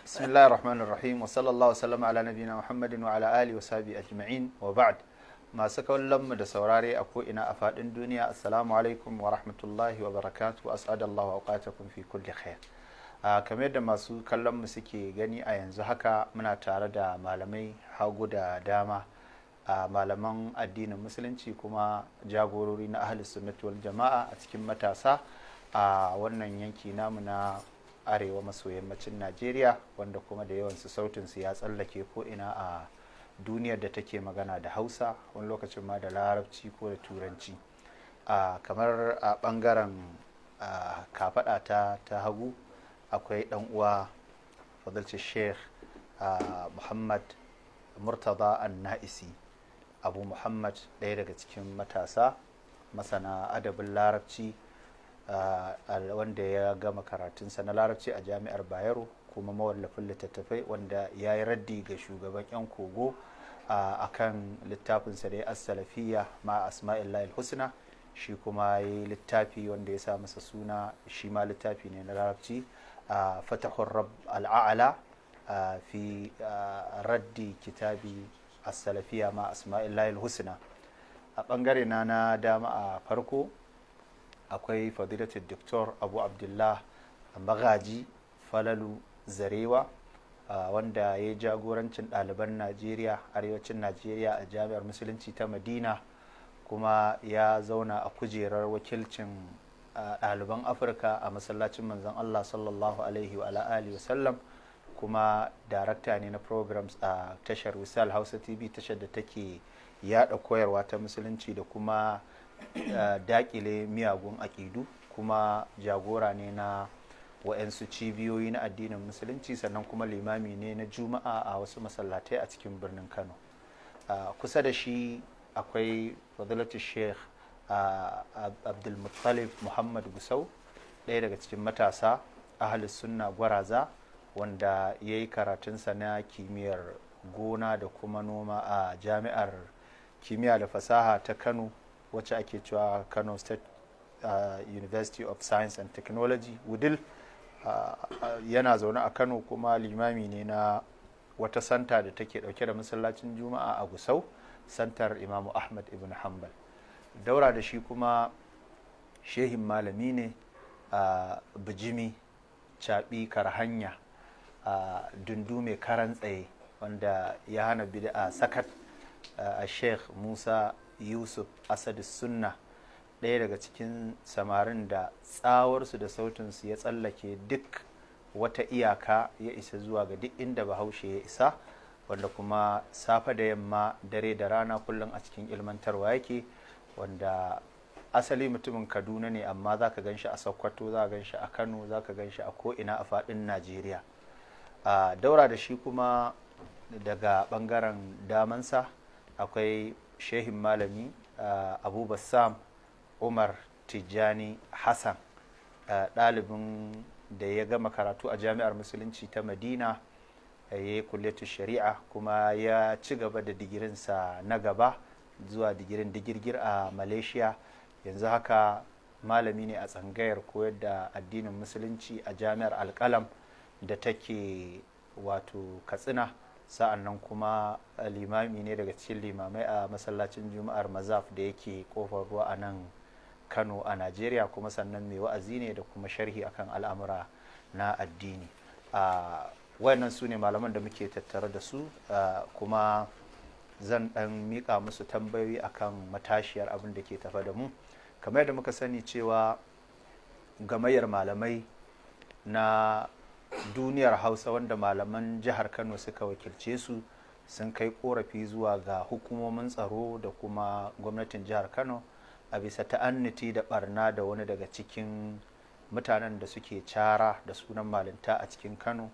Bismillahir Rahmanir Rahim wa sallallahu wasallam ala nabiyina Muhammadin wa ala alihi wa sahbihi ajma'in wa ba'd. Masu kallon mu da saurare a ko ina a fadin duniya, assalamu alaikum wa rahmatullahi wa barakatuh. As'adallahu awqatakum fi kulli khair. Kamar yadda masu kallon mu suke gani a yanzu haka muna tare da malamai hagu da dama, malaman addinin musulunci kuma jagorori na ahli sunnati wal jama'a a cikin matasa a wannan yanki namu na arewa maso yammacin Najeriya, wanda kuma da yawansu sautinsu ya tsallake ko ina a duniyar da take magana da Hausa, wani lokacin ma da Larabci ko da Turanci. Kamar a bangaren kafaɗa ta hagu akwai ɗan uwa fadilci Sheikh Muhammad Murtada An-Na'isi Abu Muhammad, ɗaya daga cikin matasa masana adabin Larabci, wanda ya gama karatunsa na Larabci a jami'ar Bayero, kuma mawallafin littattafai wanda ya yi raddi ga shugaban 'yan kogo a kan littafinsa da ya as-salafiyya ma asma'illahil husna. Shi kuma ya yi littafi wanda ya sa masa suna, shi ma littafi ne na Larabci, fatahur rabb al'a'ala fi raddi kitabi as-salafiyya ma asma'illahil husna. A ɓangare na dama a farko akwai fadilatul Dr. Abu Abdullah Magaji Falalu Zarewa, wanda ya yi jagorancin ɗaliban Najeriya, arewacin Najeriya a jami'ar musulunci ta Madina, kuma ya zauna a kujerar wakilcin ɗaliban Afirka a masallacin manzon Allah sallallahu alaihi wa alihi wasallam, kuma darakta ne na programs a tashar Wisal Hausa TV, tashar da take yada koyarwa ta musulunci da kuma dakile miyagun aƙidu, kuma jagora ne na wa'yansu cibiyoyi na addinin musulunci, sannan kuma limami ne na juma'a a wasu masallatai a cikin birnin Kano. Kusa da shi akwai fadilatu Sheikh Abdulmuttalib Muhammad Gusau, ɗaya daga cikin matasa ahlus sunna gwaraza, wanda ya yi karatunsa na kimiyyar gona da kuma noma a jami'ar kimiyya da fasaha ta Kano, wacce ake cewa Kano State University of Science and Technology Wudil. Yana zaune a Kano, kuma limami ne na wata santa da take dauke da masallacin juma'a a Gusau, santar Imamu Ahmad ibn Hanbal. Daura da shi kuma shehin malami ne a bijimi caɓi karhanya dundu mai karan tsaye, wanda ya hana bid'a sakat, a Sheikh Musa Yusuf Asadu Sunna, ɗaya daga cikin samarin da tsawarsu da sautinsu ya tsallake duk wata iyaka, ya isa zuwa ga duk inda bahaushe ya isa, wanda kuma safe da yamma dare da rana kullum a cikin ilmantarwa yake, wanda asali mutumin Kaduna ne, amma za ka gan shi a Sokoto, za ka gan shi a Kano, za ka gan shi a ko'ina a faɗin Najeriya. Daura da shi kuma daga ɓangaren damansa akwai shehin malami Abu Bassam Umar Tijjani Hassan, ɗalibin da ya gama karatu a jami'ar musulunci ta Madina, ya yi kulliyatu shari'a, kuma ya ci gaba da digirinsa na gaba zuwa digirin digirgir a Malaysia. Yanzu haka malami ne a tsangayar koyar da addinin musulunci a jami'ar Alƙalam da take wato Katsina, sa'an nan kuma limami ne daga cikin limamai a masallacin juma'ar Mazaf da yake kofar ruwa a nan Kano a Najeriya, kuma sannan mai wa'azi ne da kuma sharhi akan al'amura na addini. Wayannan su ne malaman da muke tattare da su, kuma zan ɗan miƙa musu tambayoyi akan matashiyar abin da ke tafa da mu. Kamar yadda muka sani cewa gamayyar malamai na duniyar Hausa, wanda malaman jihar Kano suka wakilce su, sun kai korafi zuwa ga hukumomin tsaro da kuma gwamnatin jihar Kano a bisa ta'anniti da barna da wani daga cikin mutanen da suke cara da sunan malinta a cikin Kano,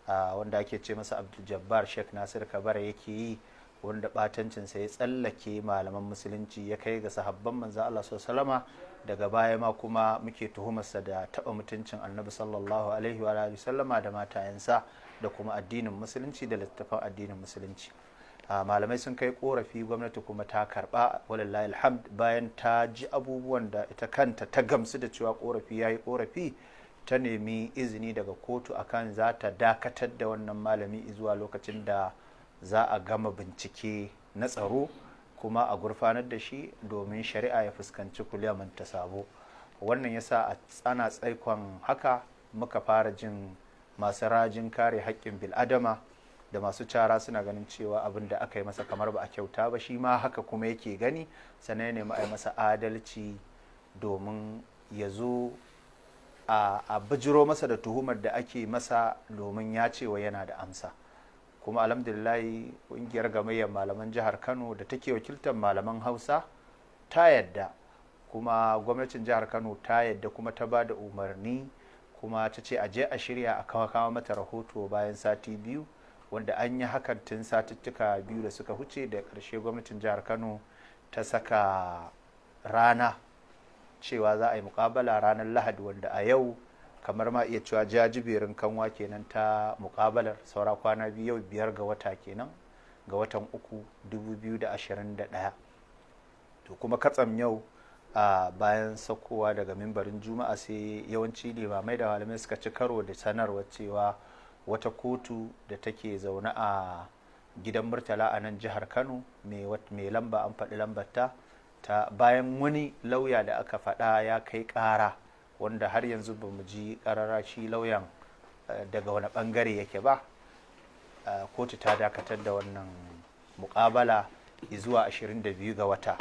wanda ake ce masa Abdul Jabbar Sheikh Nasir Kabara yake yi, wanda batancinsa ya tsallake malaman musulunci, ya kai ga sahabban manzo Allah sallallahu alaihi, daga baya ma kuma muke tuhumarsa da taba mutuncin annabi sallallahu alaihi wa alihi sallama da matayensa da kuma addinin musulunci da littattafan addinin musulunci. Malamai sun kai korafi, gwamnati kuma ta karba walillahi alhamd, bayan ta ji abubuwan da ita kanta ta gamsu da cewa korafi yayi korafi, ta nemi izini daga kotu akan za ta dakatar da wannan malami zuwa lokacin da za a gama bincike na tsaro kuma a gurfanar da shi domin shari'a ya fuskanci kuliyaman ta sabo. Wannan yasa a tsana tsaikon haka muka fara jin masu rajin kare haƙƙin bil'adama da masu cara suna ganin cewa abin da aka yi masa kamar ba a kyauta ba, shi ma haka kuma yake gani, sannan ya nemi a yi masa adalci domin ya zo a bijiro masa da tuhumar da ake masa domin ya cewa yana da amsa. Kuma alhamdulillahi ƙungiyar gamayyar malaman jihar Kano da take wakiltar malaman Hausa ta yadda, kuma gwamnatin jihar Kano ta yadda kuma ta ba da umarni kuma ta ce a je a shirya a kawo mata rahoto bayan sati biyu, wanda an yi hakan tun satuttuka biyu da suka huce. Da ƙarshe gwamnatin jihar Kano ta saka rana cewa za a yi muƙabala ranar Lahadi, wanda a yau kamar ma iya cewa jajiberin kanwa kenan ta muƙabalar, saura kwana biyu, yau 5 ga wata kenan ga watan 3 2021. to kuma katsam yau a bayan saukowa daga mimbarin juma'a sai yawanci limamai da malamai suka ci karo da sanarwar cewa wata kotu da take zaune a gidan murtala a nan jihar Kano mai lamba, an faɗi lambarta, ta bayan wani lauya da aka faɗa ya kai ƙara, wanda har yanzu ba mu ji ƙarara shi lauyan daga wani ɓangare yake ba. Kotu ta dakatar da wannan muƙabala zuwa 22 ga wata,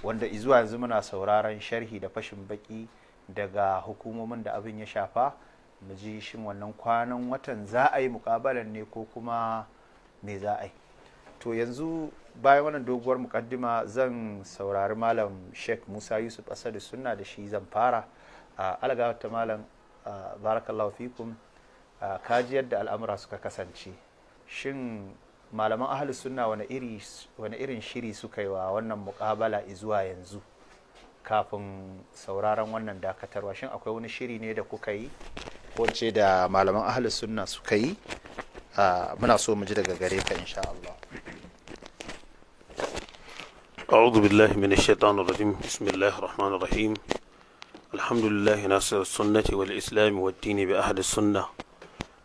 wanda zuwa yanzu muna sauraron sharhi da fashin baki daga hukumomin da abin ya shafa, mu ji shin wannan kwanan watan za a yi muƙabalan ne ko kuma me za a yi. To yanzu bayan wannan doguwar mukaddima zan saurari malam Sheikh Musa Yusuf Asadu Sunna, da shi zan fara. Algawar ta malam, barakallahu fikum, kaji yadda al'amura suka kasance. Shin malaman ahlus sunna wani irin shiri suka yi wa wannan muƙabala zuwa yanzu kafin sauraron wannan dakatarwa? Shin akwai wani shiri ne da kuka yi ko ce da malaman ahlus sunna suka yi? muna so mu ji daga gare ka insha Allah. أعوذ بالله من الشيطان الرجيم بسم الله الرحمن الرحيم الحمد لله ناصر السنة والإسلام والدين بأهل السنة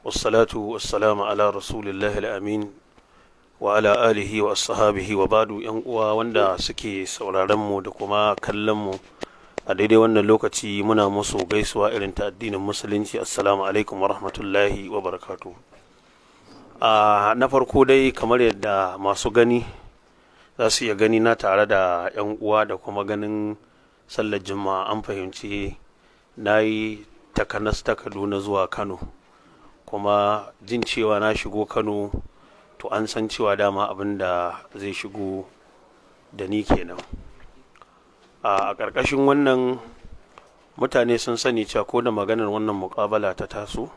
والصلاة والسلام على رسول الله الأمين وعلى آله وأصحابه وبعد ينقوى وندا سكي سورارمو دكما كلمو أدري وانا لوكتي منا مسو غيسوا إلين تأدين المسلمين السلام عليكم ورحمة الله وبركاته. نفرقو دي كمال يدى ما سوغني za su iya gani na tare da 'yan uwa da kuma ganin sallar juma'a. An fahimci na yi takanas ta Kaduna zuwa Kano, kuma jin cewa na shigo Kano to an san cewa dama abin da zai shigo da ni kenan. A ƙarƙashin wannan mutane sun sani cewa ko da maganar wannan muƙabala ta taso,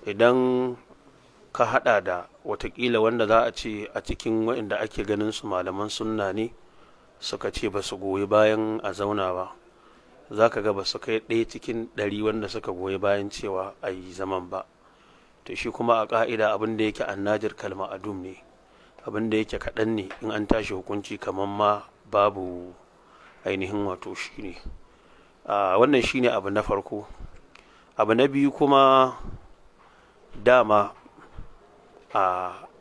idan ka hada da watakila wanda za a ce a cikin waɗanda ake ganin su malaman sunna ne suka ce ba su goyi bayan a zauna ba, za ka ga ba su kai 1 cikin 100 wanda suka goyi bayan cewa a yi zaman ba. To shi kuma a ƙa'ida abin da yake annajir kalma adum ne, abin da yake kaɗan ne in an tashi hukunci kamar ma babu ainihin wato shi ne. Wannan shi ne abu na farko. Abu na biyu kuma, dama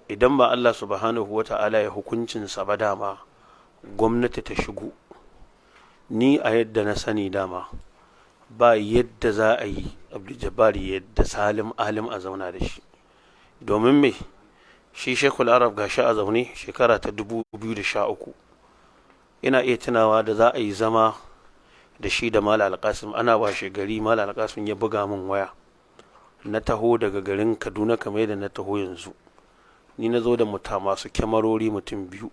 idan ba Allah subhanahu wa ta'ala ya hukuncinsa ba, dama gwamnati ta shigo. Ni a yadda na sani dama ba yadda za a yi Abdul yadda salim alim a zauna da shi, domin me shi Sheikhul Arab gashi a zaune shekara ta 2013. ina iya tunawa da za a yi zama da shi da Malam Alƙasim, ana washe gari Malam Alƙasim ya buga min waya, na taho daga garin Kaduna kamar yadda na taho yanzu. Ni na zo da masu kyamarori mutum 2,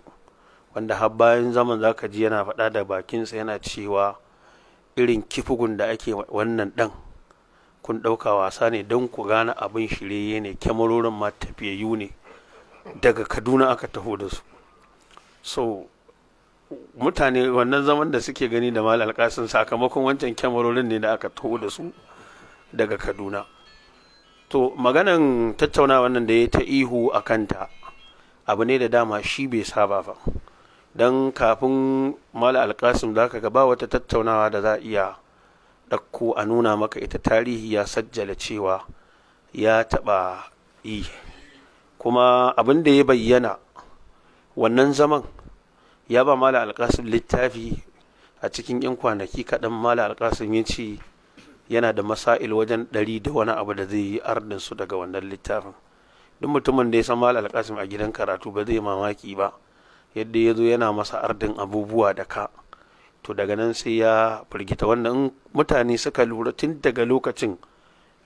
wanda har bayan zaman za ka ji yana faɗa da bakinsa yana cewa irin kifugun da ake wannan ɗan kun ɗauka wasa ne, don ku gane abin shirye ne, kyamarorin ma tafiyayyu ne, daga Kaduna aka taho da su. So mutane wannan zaman da suke gani da Malam Alƙasim sakamakon wancan kyamarorin ne da aka taho da su daga Kaduna. To maganan tattauna wannan da ya ta ihu a kanta abu ne da dama shi bai saba ba, don kafin Malam Alƙasim za ka ga ba wata tattaunawa da za a iya ɗauko a nuna maka ita tarihi ya sajjala cewa ya taɓa yi. Kuma abin da ya bayyana wannan zaman ya ba mala alƙasim littafi a cikin 'yan kwanaki kaɗan. mala alƙasim ya ce yana da masail wajen 100 da wani abu da zai yi ardin su daga wannan littafin. Duk mutumin da ya san mala alƙasim a gidan karatu ba zai mamaki ba yadda ya zo yana masa ardin abubuwa da ka, to daga nan sai ya firgita. wannan mutane suka lura tun daga lokacin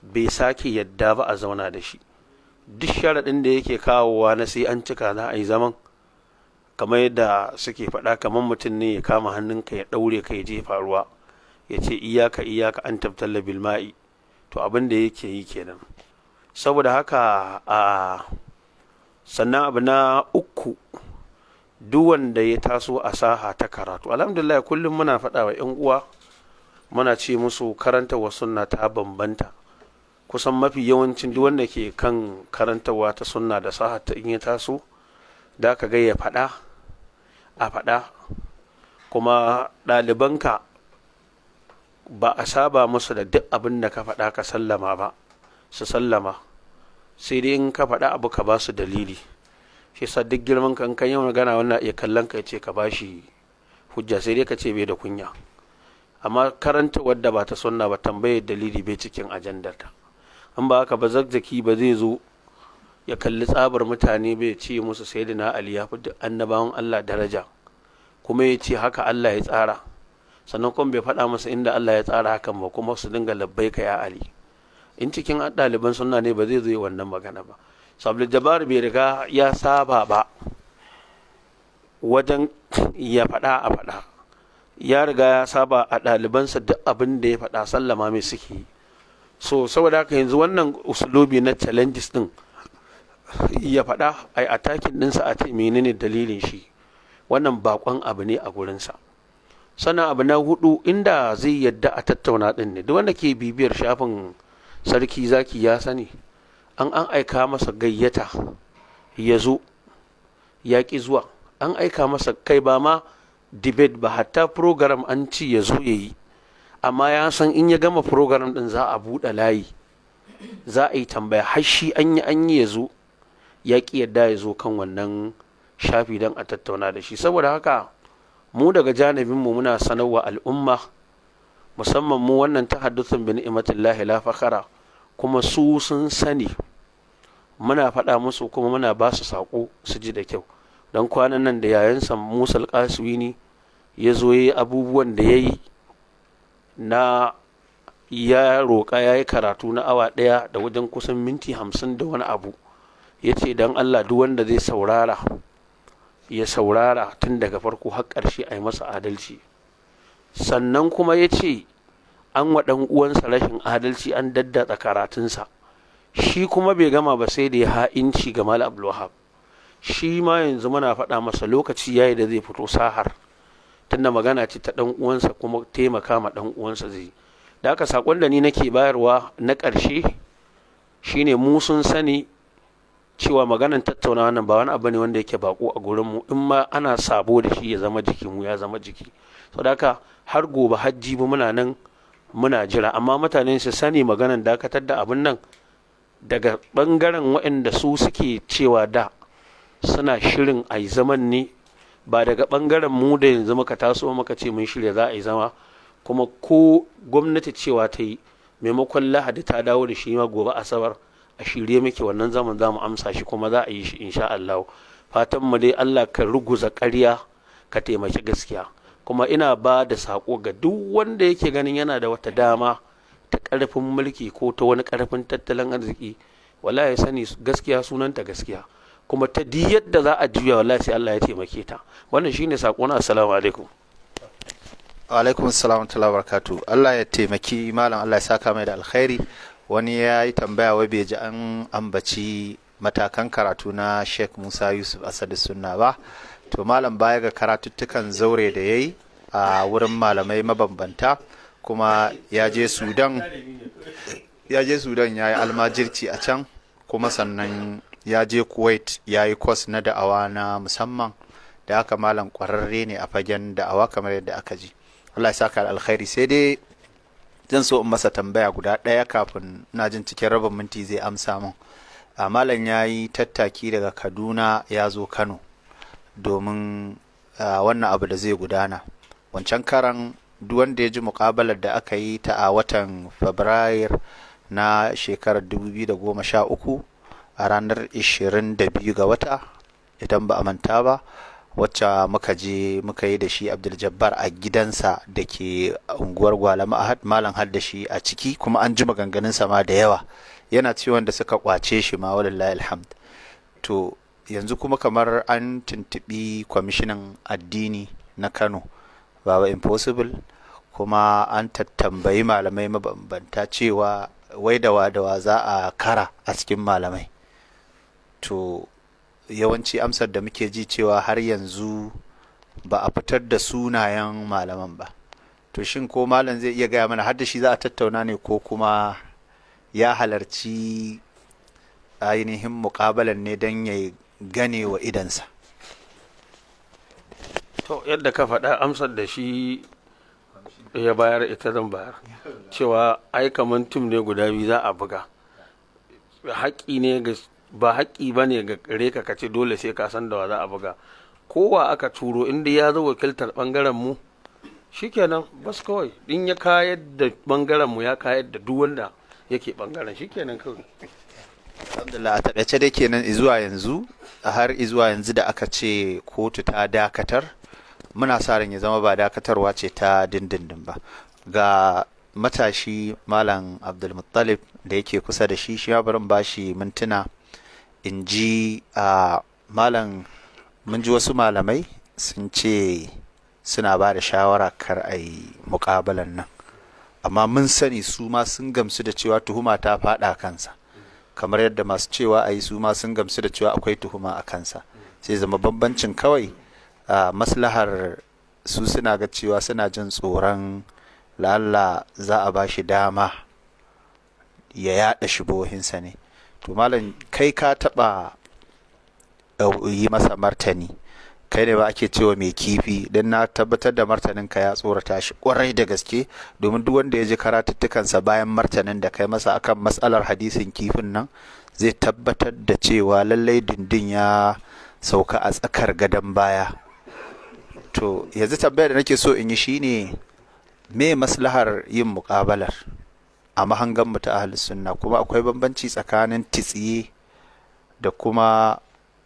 bai sake yadda ba a zauna da shi. Duk sharaɗin da yake kawowa na sai an cika za a yi zaman, kamar yadda suke faɗa, kamar mutum ne ya kama hannunka ya ɗaure ka ya jefa ruwa ya ce iyaka iyaka an tabtalla bilma'i, to abin da yake yi kenan. Saboda haka sannan abu na uku, duk wanda ya taso a saha ta karatu, alhamdulillah kullum muna faɗa wa 'yan uwa, muna ce musu karantarwa sunna ta bambanta. Kusan mafi yawancin duk wanda ke kan karantarwa ta sunna da saha ta in ya taso, da ka ga ya faɗa a faɗa, kuma ɗalibanka ba a saba musu da duk abin da ka faɗa ka sallama ba, su sallama, sai dai in ka faɗa abu ka ba su dalili. shi sa duk girman ka in kan yi magana wannan iya kallon ka ce ka bashi hujja, sai dai ka ce bai da kunya. Amma karanta wadda ba ta sunna ba, tambayar dalili bai cikin ajandarta. An ba haka ba zakzaki ba zai zo ya kalli tsabar mutane bai ce musu sayyidina Ali ya fi annabawan Allah daraja, kuma ya ce haka Allah ya tsara, sannan kuma bai faɗa masa inda Allah ya tsara hakan ba, kuma su dinga labbaika ya Ali. In cikin ɗaliban sunna ne ba zai zo wannan magana ba. Abdul Jabbar bai riga ya saba ba wajen ya faɗa a faɗa, ya riga ya saba a ɗalibansa duk abin da ya faɗa sallama mai suke. So saboda haka yanzu wannan usulubi na challenges din ya faɗa ai attacking ɗinsa a ce menene dalilin shi, wannan bakon abu ne a gurinsa. Sannan abu na hudu, inda zai yadda a tattauna ɗin ne, duk wanda ke bibiyar shafin sarki zaki ya sani an aika masa gayyata ya zo ya ƙi zuwa, an aika masa kai ba ma debate ba, hatta program an ci ya zo ya yi, amma ya san in ya gama program ɗin za a buɗe layi, za a yi tambaya, har shi an yi ya zo, ya ƙi yadda ya zo kan wannan shafi don a tattauna da shi. Saboda haka mu daga janibinmu muna sanarwa al'umma, musamman mu wannan tahadduthun bi ni'matillahi la fakhara, kuma su sun sani, muna faɗa musu kuma muna ba su saƙo su ji da kyau. Don kwanan nan da yayansa Musa Al-Qaswini ya zo yi abubuwan da ya yi na ya roƙa ya yi karatu na awa ɗaya da wajen kusan minti 50 da wani abu, ya ce don Allah duk wanda zai saurara ya saurara tun daga farko har ƙarshe a yi masa adalci. Sannan kuma ya ce an wa ɗan uwansa rashin adalci, an daddatsa karatunsa, shi kuma bai gama ba sai da ya ha'inci ga Malam Abdul Wahab. Shi ma yanzu muna faɗa masa lokaci yayi da zai fito sahar, tunda magana ce ta ɗan uwansa kuma taimaka ma ɗan uwansa zai. Da haka sakon da ni nake bayarwa na ƙarshe shine, mu sun sani cewa maganan tattaunawa nan ba wani abu ne wanda yake bako a gurin mu, in ma ana sabo da shi ya zama jiki, mu ya zama jiki. Saboda haka har gobe hajji mu muna nan muna jira, amma mutane su sani maganan dakatar da abin nan daga bangaren waɗanda su suke cewa da suna shirin a yi zaman ne, ba daga bangaren mu da yanzu muka taso muka ce mun shirya za a yi zama. Kuma ko gwamnati cewa ta yi maimakon Lahadi ta dawo da shi ma gobe Asabar, a shirye muke wannan zaman za mu amsa shi kuma za a yi shi insha Allah. Fatan mu dai Allah ka ruguza ƙarya ka taimaki gaskiya. Kuma ina ba da sako ga duk wanda yake ganin yana da wata dama ta ƙarfin mulki ko ta wani ƙarfin tattalin arziki, wallahi ya sani gaskiya sunanta gaskiya, kuma ta di yadda za a juya wallahi sai Allah ya taimake ta. Wannan shine sako na. Assalamu alaikum. Wa alaikum assalam wa barakatuh. Allah ya taimaki malam, Allah ya saka mai da alkhairi. Wani ya yi tambaya wai bai ji an ambaci matakan karatu na Sheikh Musa Yusuf Asadu Sunna ba. To malam baya ga karatuttukan zaure da ya yi a wurin malamai mabambanta, kuma ya je Sudan ya yi almajirci a can, kuma sannan ya je Kuwait ya yi kwas na da'awa na musamman. Da haka malam kwararre ne a fagen da'awa kamar yadda aka ji. Allah ya saka alkhairi. Sai dai zan so in masa tambaya guda ɗaya kafin na jin cikin rabin minti zai amsa min. Malam ya yi tattaki daga Kaduna ya zo Kano domin wannan abu da zai gudana. Wancan karan duk wanda ya ji muƙabalar da aka yi ta a watan Fabrair na shekarar 2013 a ranar 22 ga wata idan ba a manta ba, wacce muka je muka yi da shi Abdul Jabbar a gidansa da ke unguwar Gwalama Ahad, malam har da shi a ciki, kuma an ji maganganunsa ma da yawa, yana ciwon da suka kwace shi ma walillahi alhamd. To yanzu kuma kamar an tuntubi kwamishinan addini na Kano, Baba Impossible, kuma an tattambayi malamai mabambanta cewa wai dawa za a kara a cikin malamai. To yawanci amsar da muke ji cewa har yanzu ba a fitar da sunayen malaman ba. To shin ko malam zai iya gaya mana har da shi za a tattauna ne, ko kuma ya halarci ainihin muƙabalan ne don ya gane wa idansa? To yadda ka faɗa amsar da shi ya bayar ita zan bayar, cewa ai kaman tim ne guda biyu za a buga, haƙƙi ne ga ba haƙƙi ba ne ga gare ka kace dole sai ka san da wa za a buga. Kowa aka turo inda ya zo wakiltar ɓangaren mu shikenan, bas kawai din ya kayar da ɓangaren mu ya kayar da duk wanda yake ɓangaren, shikenan kawai. Alhamdulillah, a taƙaice da kenan izuwa yanzu, har izuwa yanzu da aka ce kotu ta dakatar, muna sa ran ya zama ba dakatarwa ce ta dindindin ba. Ga matashi Malam Abdulmuttalib da yake kusa da shi, shi ya barin bashi mintuna in ji malam. Mun ji wasu malamai sun ce suna ba da shawara kar a yi muƙabalan nan, amma mun sani su ma sun gamsu da cewa tuhuma ta faɗa kansa, kamar yadda masu cewa a yi su ma sun gamsu da cewa akwai tuhuma a kansa. Sai zama bambancin kawai maslahar su suna ga cewa suna jin tsoron lalla za a ba shi dama ya yaɗa shubohinsa ne. To malam, kai ka taɓa yi masa martani, kai ne ba ake cewa mai kifi, don na tabbatar da martanin ka ya tsorata shi kwarai da gaske, domin duk wanda ya ji karatuttukansa bayan martanin da kai masa akan matsalar hadisin kifin nan zai tabbatar da cewa lallai dindin ya sauka a tsakar gadon baya. To yanzu tambayar da nake so in yi shine, me maslahar yin muƙabalar a mahangan mu ta ahlus sunna, kuma akwai bambanci tsakanin titsiye da kuma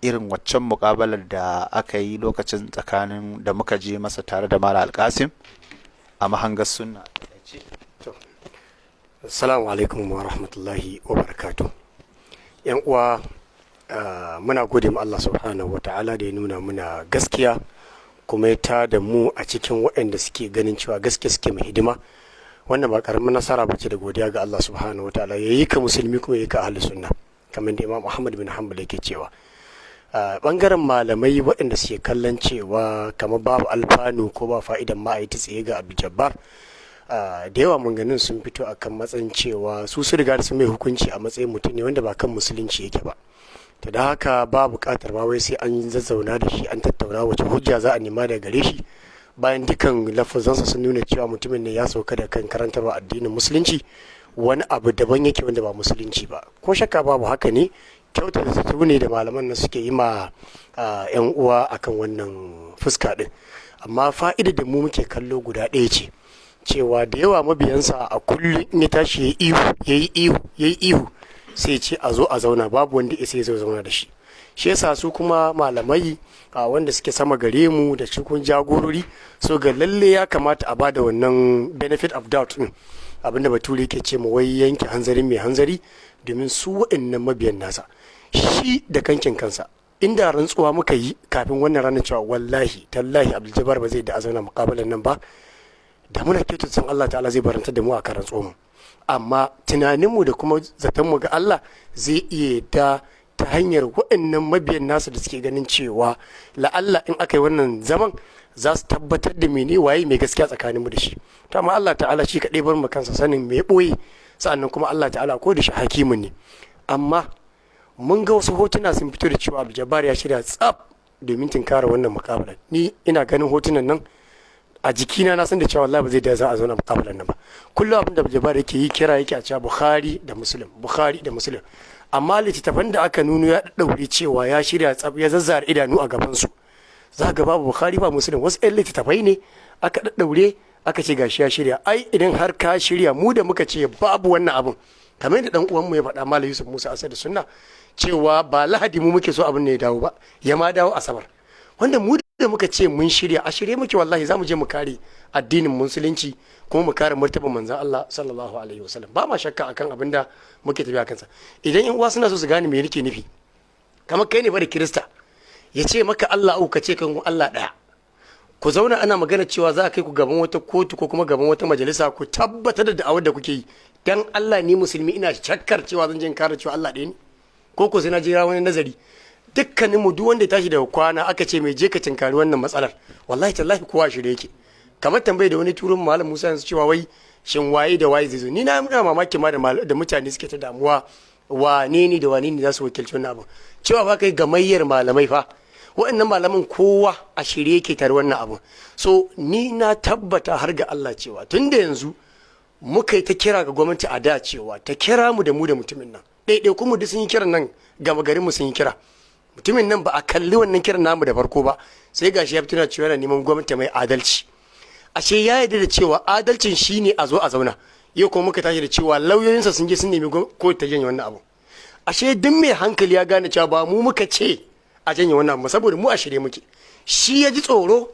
irin waccan muƙabalar da aka yi lokacin tsakanin da muka je masa tare da Malam Alƙasim a mahangar sunna? Assalamu alaikum wa rahmatullahi wa barakatuh. Yan uwa, muna gode ma Allah subhanahu wa ta'ala da ya nuna muna gaskiya, kuma ya tada mu a cikin waɗanda suke ganin cewa gaske suke mai hidima. Wannan ba karamin nasara bace da godiya ga Allah subhanahu wa ta'ala, yayi ka musulmi kuma yayi ka ahlus sunna, kamar da Imam Ahmad bin Hanbal yake cewa. Bangaren malamai waɗanda suke kallon cewa kamar babu alfanu ko ba fa'idan ma a yi ta tsaye ga Abdul Jabbar, da yawa manganin sun fito akan matsayin cewa su riga da sun mai hukunci a matsayin mutum ne wanda ba kan musulunci yake ba. To da haka ba buƙatar ma wai sai an zazzauna da shi an tattauna wace hujja za a nema daga gare shi, bayan dukan lafazansa sun nuna cewa mutumin ne ya sauka da kan karantarwa addinin musulunci, wani abu daban yake wanda ba musulunci ba. Ko shakka babu haka ne, kyautar da su ne da malaman nan suke yi ma yan uwa akan wannan fuska din. Amma fa'ida da mu muke kallo guda ɗaya ce, cewa da yawa mabiyansa a kullum in ya tashi ya yi ihu sai ce a zo a zauna, babu wanda ya sai zauna da shi. Shi yasa su kuma malamai wanda suke sama gare mu da cikin jagorori, so ga lalle ya kamata a bada wannan benefit of doubt din, abinda bature ke ce wai yanke hanzarin mai hanzari, domin su waɗannan mabiyan nasa, shi da kankin kansa inda rantsuwa muka yi kafin wannan ranar cewa wallahi tallahi Abdul Jabbar ba zai da azana muƙabalan nan ba, da muna kyautata Allah ta'ala zai baranta da mu a kan rantsuwa mu. Amma tunaninmu da kuma zatonmu ga Allah zai iya ta hanyar waɗannan mabiyan nasu da suke ganin cewa la'alla in aka yi wannan zaman za su tabbatar da mene waye mai gaskiya tsakaninmu da shi. To amma Allah ta'ala shi kaɗai bar mu kansa sanin me ɓoye, sa'annan kuma Allah ta'ala ko da shi hakimin ne. Amma mun ga wasu hotuna sun fito da cewa Abdul Jabbar ya shirya tsaf domin tinkara wannan muƙabala. Ni ina ganin hotunan nan a jikina na san da cewa wallahi ba zai da za a zauna mukabalan nan ba. Kullum abin da Jabbar yake yi kira yake a cewa Bukhari da Muslim amma littattafan da aka nuno ya daure cewa ya shirya tsab ya zazzara idanu a gaban su za ga babu Bukhari ba Muslim, wasu ɗan littattafai ne aka daddaure aka ce gashi ya shirya. Ai idan har ka shirya, mu da muka ce babu wannan abun, kamar yadda dan uwan mu ya faɗa Malam Yusuf Musa Asad Sunna cewa ba Lahadi mu muke so abin ne ya dawo ba, ya ma dawo Asabar, wanda mu da muka ce mun shirya a shirye muke wallahi za mu je mu kare addinin musulunci kuma mu kare martaban manzon Allah sallallahu alaihi wasallam. Ba ma shakka akan abin da muke tafiya kansa. Idan yan uwa suna so su gane me nake nufi, kamar kai ne ba da Kirista ya ce maka Allah uku ka ce kan Allah ɗaya, ku zauna ana magana cewa za a kai ku gaban wata kotu ko kuma gaban wata majalisa ku tabbatar da da'awar da kuke yi. Dan Allah ni musulmi ina shakkar cewa zan je in kare cewa Allah ɗaya ne, ko sai na jira wani nazari. Dukkanin mu duk wanda ya tashi daga kwana aka ce mai je ka tinkari wannan matsalar, wallahi tallahi kowa shirye yake. Kamar tambaye da wani turun Malam Musa yanzu cewa wai shin waye da waye zai zo, ni na mamaki ma da mutane suke ta damuwa wane ne da wane ne za su wakilci wannan abu. Cewa fa kai gamayyar malamai fa, waɗannan malaman kowa a shirye yake tare wannan abu. So ni na tabbata har ga Allah cewa tun da yanzu muka yi ta kira ga gwamnati a da cewa ta kira mu da mutumin nan ɗaiɗai kuma duk sun yi kiran nan, gama garin mu sun yi kira. Mutumin nan ba a kalli wannan kiran namu da farko ba, sai gashi ya fituna cewa yana neman gwamnati mai adalci. Ashe ya yarda da cewa adalcin shine a zo a zauna. Yau kuma muka tashi da cewa lauyoyinsa sun je sun nemi ko ta janye wannan abu. Ashe duk mai hankali ya gane cewa ba mu muka ce a janye wannan abu saboda mu a shirye muke. Shi ya ji tsoro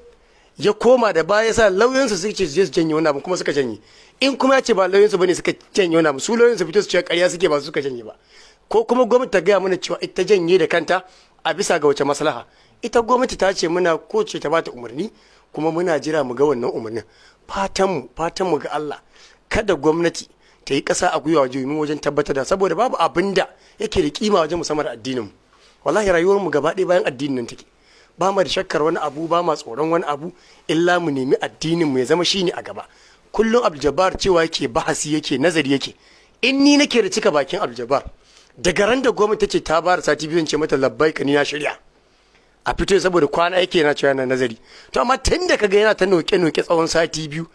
ya koma da baya sa lauyoyinsa suke ce su je su janye wannan abu kuma suka janye. In kuma ya ce ba lauyoyinsa bane suka janye wannan abu, su lauyoyinsa fito su ce ƙarya suke ba su suka janye ba. Ko kuma gwamnati ta gaya mana cewa ita janye da kanta a bisa ga wace maslaha. Ita gwamnati ta ce muna ko ce ta bata umarni kuma muna jira mu ga wannan umarnin. Fatan mu ga Allah kada gwamnati ta yi ƙasa a gwiwa wajen tabbatar da, saboda babu abin da yake da kima wajen musamman addinin mu. Wallahi rayuwar mu gaba ɗaya bayan addinin nan take. Ba mu da shakkar wani abu, ba ma tsoron wani abu, illa mu nemi addinin mu ya zama shine a gaba. Kullum Abdul Jabbar cewa yake bahasi yake nazari yake. In ni nake da cika bakin Abdul Jabbar, daga ran da gwamnati ta ce ta bara sati biyu ce mata labbaika ni na shirya a fito saboda kwana yake yana cewa yana nazari. To amma tun da kaga yana ta noke tsawon sati biyu,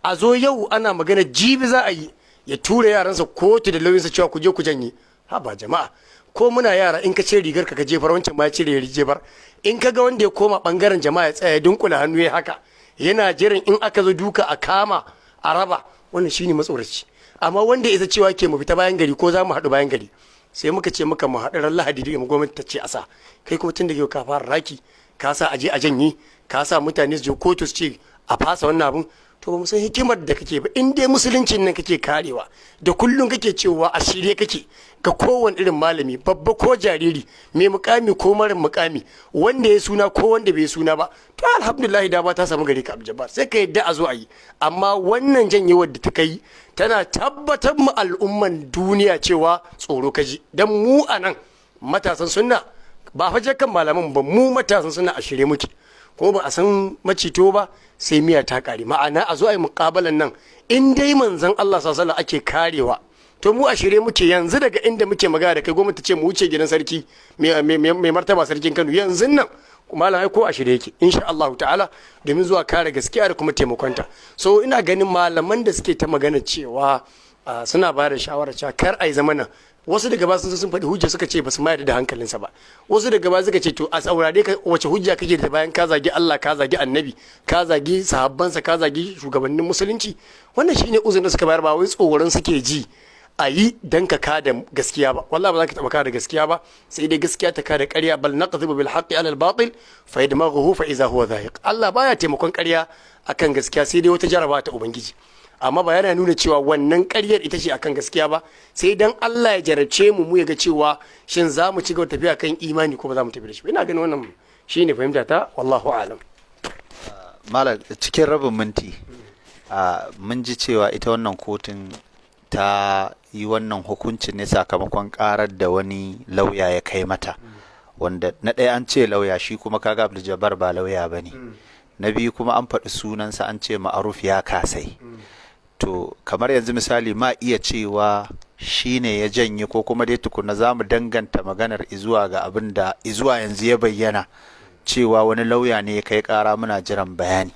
a zo yau ana magana jibi za a yi, ya tura yaransa kotu da lauyinsa cewa ku je ku janye. Ha ba jama'a, ko muna yara in ka ce rigar ka jefar, wancan ma ya cire ya jefar. In ka ga wanda ya koma bangaren jama'a ya tsaya ya dunkula hannu ya haka yana jiran in aka zo duka a kama a raba, wannan shine matsoraci. Amma wanda ya cewa ke mu fita bayan gari ko za mu haɗu bayan gari, sai muka ce muka mu haɗu ran Lahadi da gwamnati ta ce a sa. Kai kuma tun da yau ka fara raki, ka sa aje a janye, ka sa mutane su je kotu su ce a fasa wannan abun, to ba mu san hikimar da kake ba. In dai musuluncin nan kake karewa da kullum kake cewa a shirye kake ga kowane irin malami, babba ko jariri, mai mukami ko marin mukami, wanda ya suna ko wanda bai suna ba, to alhamdulillah da ba ta samu gari ka Abdul Jabbar, sai ka yadda a zo a yi. Amma wannan janyewar da ta kai tana tabbatar mu al'umman duniya cewa tsoro kaji. Dan mu a nan matasan sunna ba fa kan malaman ba, mu matasan sunna a shirye muke, ko ba a san macito ba sai miya ta kare. Ma'ana a zo a yi muƙabalan nan, in dai manzon Allah sallallahu alaihi ake karewa, to mu a shirye muke. Yanzu daga inda muke magana da kai gwamnati ce mu wuce gidan sarki mai martaba sarkin Kano, yanzu nan malamai ko a shirye yake insha Allah ta'ala domin zuwa kare gaskiya da kuma taimakonta. So ina ganin malaman da suke ta magana cewa suna ba da shawara cewa kar a yi zamana, wasu daga ba sun faɗi hujja suka ce ba su mayar da hankalinsa ba. Wasu daga ba suka ce to a saurare ka wace hujja kake da bayan ka zagi Allah, ka zagi annabi, ka zagi sahabbansa, ka zagi shugabannin musulunci. Wannan shine uzurin da suka bayar, ba wai tsoron suke ji a yi dan ka kada gaskiya ba. Wallahi ba za ka taɓa kada gaskiya ba, sai dai gaskiya ta kada ƙarya. Bal naqdhibu bil haqqi ala al batil fa yadmaghuhu fa idha huwa zahiq. Allah baya taimakon ƙarya akan gaskiya, sai dai wata jaraba ta ubangiji. Amma ba yana nuna cewa wannan ƙaryar ita ce akan gaskiya ba, sai dan Allah ya jarabce mu ya ga cewa shin za mu ci gaba tafiya kan imani ko ba za mu tafi da shi. Ina ganin wannan shine fahimta ta, wallahu a'lam. Malam, cikin rabin minti mun ji cewa ita wannan kotun ta yi wannan hukuncin ne sakamakon karar da wani lauya ya kai mata, wanda na ɗaya an ce lauya, shi kuma kaga Abdul Jabbar ba lauya ba ne. Na biyu kuma an faɗi sunansa an ce Ma'aruf ya kasai. To kamar yanzu misali ma iya cewa shi ne ya janye, ko kuma dai tukuna za mu danganta maganar izuwa ga abin da izuwa yanzu ya bayyana cewa wani lauya ne ya kai kara, muna jiran bayani.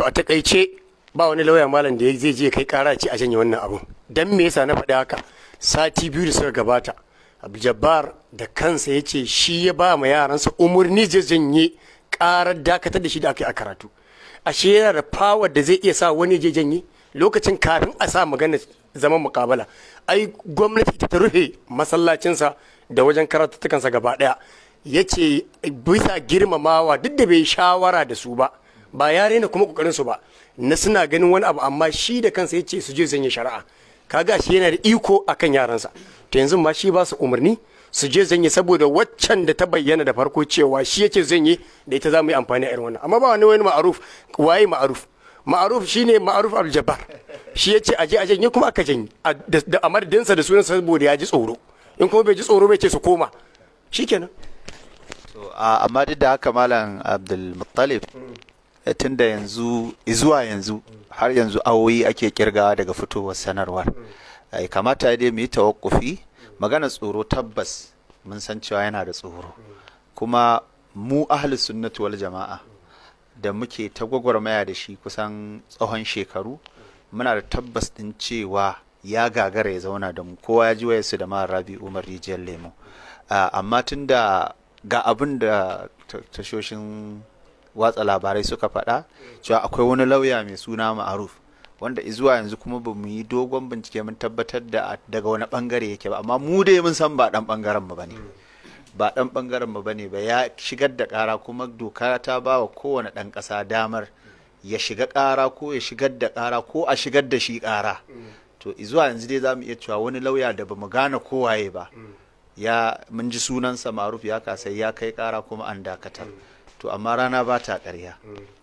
to a takaice ba wani lauya malam da zai je kai kara ce a janye wannan abun. Dan me yasa na faɗi haka? Sati biyu da suka gabata Abdul-Jabbar da kansa ya ce shi ya ba ma yaransa umarni zai janye karar dakatar da shi da aka yi a karatu. Ashe yana da power da zai iya sa wani je janye lokacin kafin a sa magana zaman mukabala. Ai gwamnati ita ta rufe masallacinsa da wajen karatuttukansa gaba daya. Ya ce bisa girmamawa duk da bai shawara da su ba ya rena kuma kokarin su ba na suna ganin wani abu, amma shi da kansa ya ce su je zanye shari'a. Kaga shi yana da iko akan yaransa. To yanzu ma shi ba su umarni su je zanye saboda waccan da ta bayyana da farko cewa shi yake zanye da ita za mu yi amfani a irin wannan. Amma ba wani ma'aruf. Waye ma'aruf? Ma'aruf shine Ma'aruf Abdul-Jabbar. Shi yace aje a janye kuma aka janye da amadinsa da sunan saboda ya ji tsoro. In kuma bai ji tsoro bai ce su koma. Shikenan. To amma duk da haka malam Abdul Muttalib tunda yanzu zuwa yanzu har yanzu awoyi ake kirgawa daga fitowar sanarwar. Kamata dai mu yi tawakkufi. Magana tsoro tabbas mun san cewa yana da tsoro, kuma mu ahlus sunnati wal jama'a da muke ta gwagwarmaya da shi kusan tsawon shekaru muna da tabbas din cewa ya gagara ya zauna da mu. Kowa ya ji wayarsu da Malam Rabi Umar Rijiyar Lemo, amma tunda ga abin da tashoshin watsa labarai suka faɗa cewa akwai wani lauya mai suna Ma'aruf wanda zuwa yanzu kuma ba mu yi dogon bincike mun tabbatar da daga wani bangare yake ba, amma mu dai mun san ba dan bangaren mu bane, ba dan bangaren mu bane ba. Ya shigar da kara kuma doka ta ba wa kowane dan kasa damar ya shiga kara ko ya shigar da kara ko a shigar da shi kara. To zuwa yanzu dai za mu iya cewa wani lauya da ba mu gane kowaye ba ya mun ji sunansa Ma'aruf ya kasai ya kai kara kuma an dakatar. To amma rana ba ta ƙarya.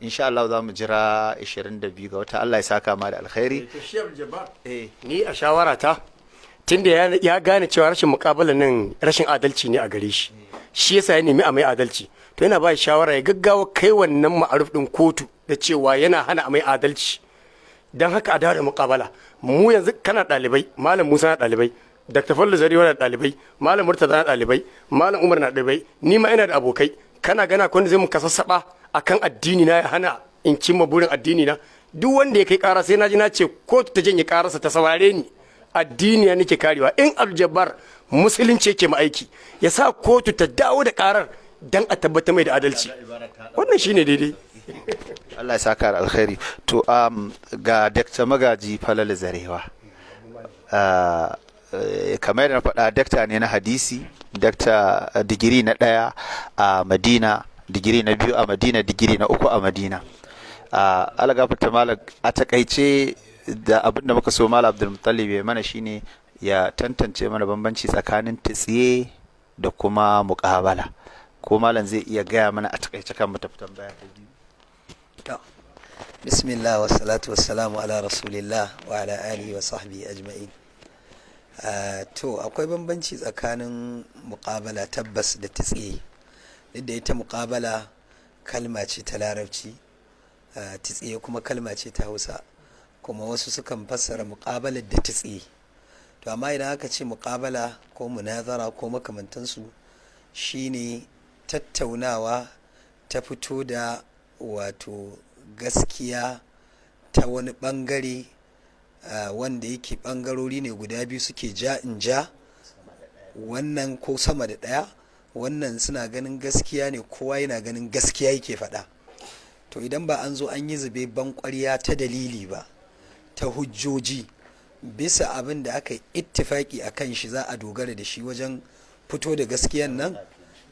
Insha Allah za mu jira 22 ga wata. Allah ya saka ma da alkhairi. Ni a shawara ta tunda ya gane cewa rashin muƙabala nan rashin adalci ne a gare shi. Shi yasa ya nemi a mai adalci. To yana ba shawara ya gaggawa kai wannan Ma'aruf din kotu da cewa yana hana a mai adalci. Dan haka a dawo da muƙabala. Mu yanzu kana ɗalibai, Malam Musa na ɗalibai, Dr. Fallu Zarewa na ɗalibai, Malam Murtaza na ɗalibai, Malam Umar na ɗalibai, ni ma ina da abokai. Kana gana ko zai mu kasassaba akan addini na ya hana in cimma burin addini na? Duk wanda ya kai kara sai na ji na ce kotu ta janye kararsa ta saurare ni. Addini nake karewa. In Abdul-Jabbar musulunci yake ma aiki ya sa kotu ta dawo da karar dan a tabbata mai da adalci. Wannan shine daidai. Allah ya saka da alkhairi. To ga Dr. Magaji Falal Zarewa. Kamar yadda na faɗa dakta ne na hadisi, dakta digiri na 1 a Madina, digiri na 2 a Madina, digiri na 3 a Madina. Algafata malam a takaice da abin da muka so Malam Abdul Muttalib ya mana shine ya tantance mana bambanci tsakanin tsiye da kuma muƙabala. Ko malam zai iya gaya mana a takaice kan mu tafi tambaya ta biyu. Bismillah wa salatu wa salamu ala rasulillah wa ala alihi wa sahbihi ajma'in. To akwai bambanci tsakanin muƙabala tabbas da tsiye. Duk da ita muƙabala kalma ce ta larabci, tsiye kuma kalma ce ta Hausa, kuma wasu sukan fassara muƙabalar da tsiye. To amma idan aka ce muƙabala ko munazara ko makamantansu shine tattaunawa ta fito da wato gaskiya ta wani ɓangare wanda yake ɓangarori ne guda biyu suke ja in ja, wannan ko sama da ɗaya, wannan suna ganin gaskiya ne, kowa yana ganin gaskiya yake faɗa. To idan ba an zo an yi zube ban ƙwarya ta dalili ba, ta hujjoji bisa abin da aka yi ittifaki a kan shi za a dogara da shi wajen fito da gaskiyan nan,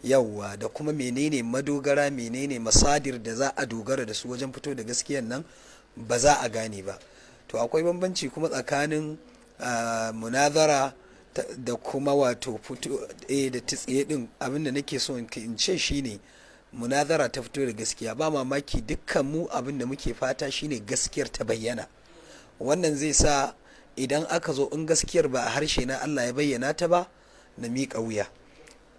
yawwa, da kuma menene madogara, menene masadir da za a dogara da su wajen fito da gaskiyan nan, ba za a gane ba. To akwai bambanci kuma tsakanin munazara da kuma wato fito da tsiye din. Abinda nake so in ce shine munazara ta fito da gaskiya, ba mamaki dukkan mu abinda muke fata shine gaskiyar ta bayyana. Wannan zai sa idan aka zo in gaskiyar ba a harshe na Allah ya bayyana ta ba, na miƙa wuya,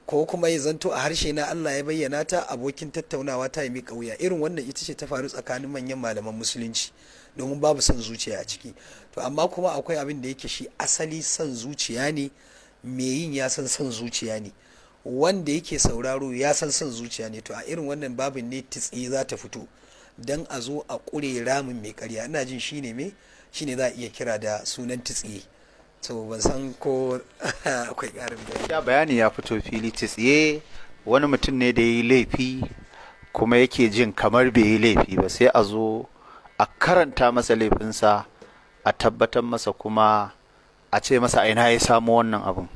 ko kuma ya zanto a harshe na Allah ya bayyana ta, abokin tattaunawa ta ya miƙa wuya. Irin wannan ita ce ta faru tsakanin manyan malaman musulunci, domin babu son zuciya a ciki. To amma kuma akwai abin da yake shi asali son zuciya ne, me yin ya san son zuciya ne, wanda yake sauraro ya san son zuciya ne. To a irin wannan babin ne tsiye za ta fito, don a zo a ƙure ramin mai ƙarya. Ina jin shine za a iya kira da sunan tsiye. To ban san ko akwai ƙarin bayani. Ya bayani ya fito fili. Tsiye wani mutum ne da ya yi laifi kuma yake jin kamar bai yi laifi ba, sai a zo a karanta masa laifinsa, a tabbatar masa, kuma a ce masa a ina ya samu wannan abin.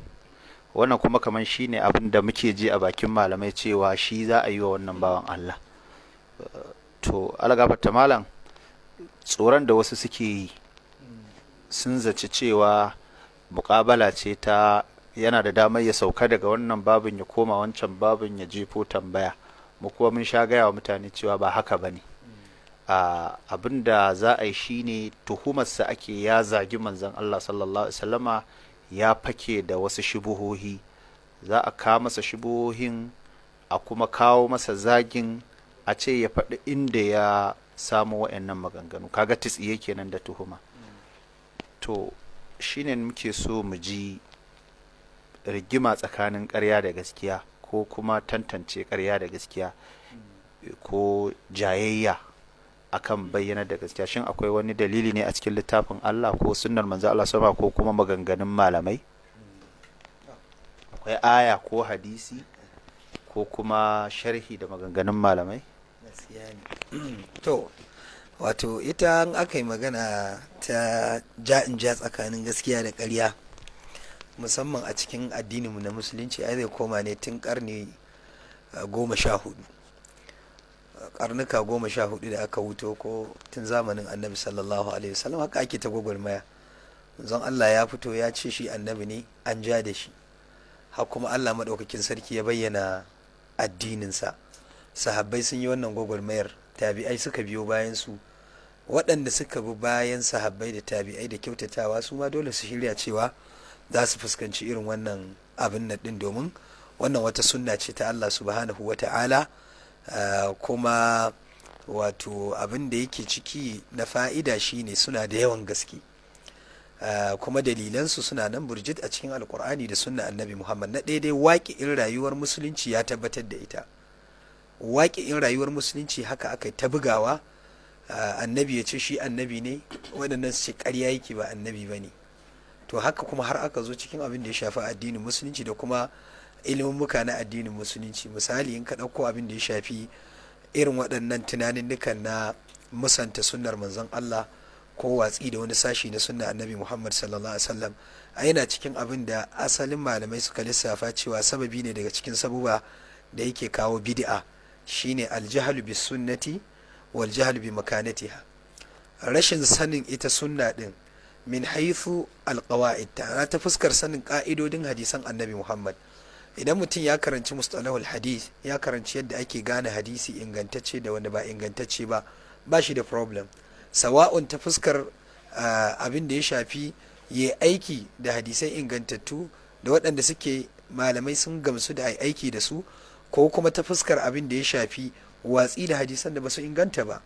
Wannan kuma kamar shi ne abin da muke ji a bakin malamai cewa shi za a yi wa wannan bawan Allah. To algafarta malam, tsoron da wasu suke yi sun zaci cewa muƙabala ce ta yana da damar ya sauka daga wannan babin ya koma wancan babin ya jefo tambaya. Mu kuma mun sha gaya wa mutane cewa ba haka ba ne. Abin da za a yi shi ne tuhumarsa ake ya zagi manzon Allah sallallahu alaihi wasallama, ya fake da wasu shubuhohi. Za a kawo masa shubuhohin, a kuma kawo masa zagin, a ce ya faɗi inda ya samu wa'annan maganganu. Kaga tsiye kenan da tuhuma. To shine muke so mu ji rigima tsakanin ƙarya da gaskiya, ko kuma tantance ƙarya da gaskiya, ko jayayya akan bayyana da gaskiya. Shin akwai wani dalili ne a cikin littafin Allah ko sunnar manzo Allah sama, ko kuma maganganun malamai? Akwai aya ko hadisi ko kuma sharhi da maganganun malamai? To wato ita an aka yi magana ta ja'in ja tsakanin gaskiya da ƙarya, musamman a cikin addininmu na musulunci, ai zai koma ne tun ƙarni 14, ƙarnuka 14 da aka wuto, ko tun zamanin annabi sallallahu alaihi wasallam. Haka ake ta gwagwarmaya. Manzon Allah ya fito ya ce shi annabi ne, an ja da shi, har kuma Allah maɗaukakin sarki ya bayyana addininsa. Sahabbai sun yi wannan gwagwarmayar, tabi'ai suka biyo bayan su, waɗanda suka bi bayan sahabbai da tabi'ai da kyautatawa su ma dole su shirya cewa za su fuskanci irin wannan abin nan ɗin, domin wannan wata sunna ce ta Allah subhanahu wa ta'ala. Kuma wato abin da yake ciki na fa'ida shine suna da yawan gaske, kuma dalilansu suna nan burjit a cikin alkur'ani da sunna annabi Muhammad. Na daidai waƙi'in rayuwar musulunci ya tabbatar da ita. Waƙi'in rayuwar musulunci haka aka yi ta bugawa. Annabi ya ce shi annabi ne, waɗannan su ce ƙarya yake ba annabi ba ne. To haka kuma har aka zo cikin abin da ya shafi addinin musulunci da kuma ilimin na addinin musulunci. Misali, in ka ɗauko abin da ya shafi irin waɗannan tunaninnukan na musanta sunnar manzon Allah, ko watsi da wani sashi na sunna annabi Muhammad sallallahu alaihi wasallam, a yana cikin abin da asalin malamai suka lissafa cewa sababi ne daga cikin sabuba da yake kawo bid'a, shine aljahlu bis sunnati wal jahlu bi makanatiha. Rashin sanin ita sunna din min haythu alqawaid, ta fuskar sanin ka'idodin hadisan annabi Muhammad. Idan mutum ya karanci mustalahul hadith, ya karanci yadda ake gane hadisi ingantacce da wanda ba ingantacce ba, ba shi da problem. Sawa'un ta fuskar abin da ya shafi ya aiki da hadisai ingantattu da waɗanda suke malamai sun gamsu da aiki da su, ko kuma ta fuskar abin da ya shafi watsi da hadisan da ba su inganta ba.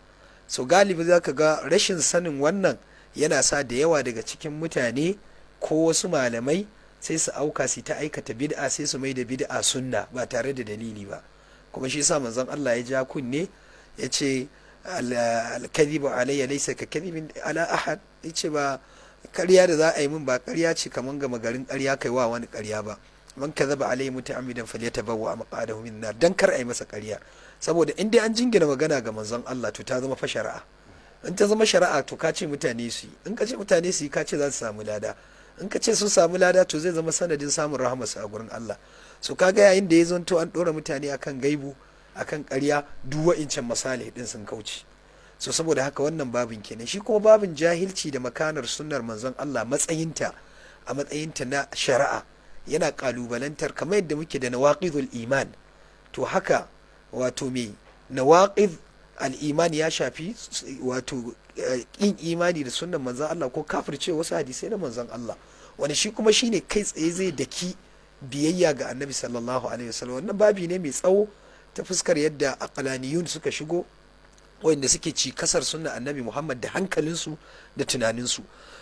So galibi za ka ga rashin sanin wannan yana sa da yawa daga cikin mutane ko wasu malamai sai su auka su ta aikata bid'a, sai su mai da bid'a sunna ba tare da dalili ba. Kuma shi yasa manzon Allah ya ja kunne ya ce al-kadhibu alayya laysa ka kadhibin ala ahad. Yace ba ƙarya da za a yi min ba ƙarya ce kaman gama garin ƙarya kai wa wani ƙarya ba. Man kadhaba alayhi muta'ammidan falyatabawwa maq'adahu min nar, dan kar a yi masa ƙarya. Saboda in dai an jingina magana ga manzon Allah to ta zama fa shari'a. In ta zama shari'a to ka ce mutane su yi, in ka ce mutane su yi ka ce za su samu lada, in ka ce sun samu lada to zai zama sanadin samun rahamarsa a gurin Allah. So kaga yayin da ya zonto an ɗora mutane akan gaibu, akan ƙarya, duk wa'incan masalih din sun kauce. So saboda haka wannan babin kenan. Shi kuma babin jahilci da makanar sunnar manzon Allah, matsayinta a matsayinta na shari'a yana kalubalantar, kamar yadda muke da nawaqidul iman, to haka wato me nawaqid al-iman ya shafi wato kin imani da sunnan manzon Allah ko kafirce wasu hadisai na manzon Allah, wani shi kuma shine kai tsaye zai daki biyayya ga annabi sallallahu alaihi wasallam. Wannan babi ne mai tsawo ta fuskar yadda aqlaniyun suka shigo, wanda suke ci kasar sunna annabi Muhammad da hankalinsu da tunaninsu.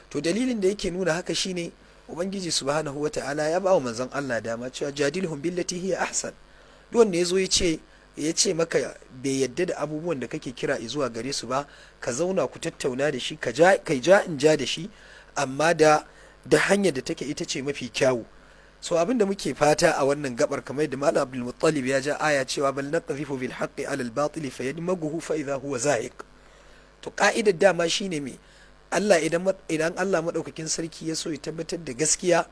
To dalilin da yake nuna haka shine ubangiji subhanahu wata'ala ya ba wa manzon Allah dama cewa jadilhum billati hiya ahsan. Duk wanda yazo ya ce ya ce maka bai yadda da abubuwan da kake kira zuwa gare su ba, ka zauna ku tattauna da shi, kai ja in ja da shi, amma da hanyar da take ita ce mafi kyawu. So abin da muke fata a wannan gabar, kamar da Malam Abdul Muttalib ya ja aya cewa bal naqdhifu bil haqqi ala al batil fayadmaghuhu fa idha huwa zahiq. To ka'idar dama shine me, Allah idan Allah madaukakin sarki ya so ya tabbatar da gaskiya,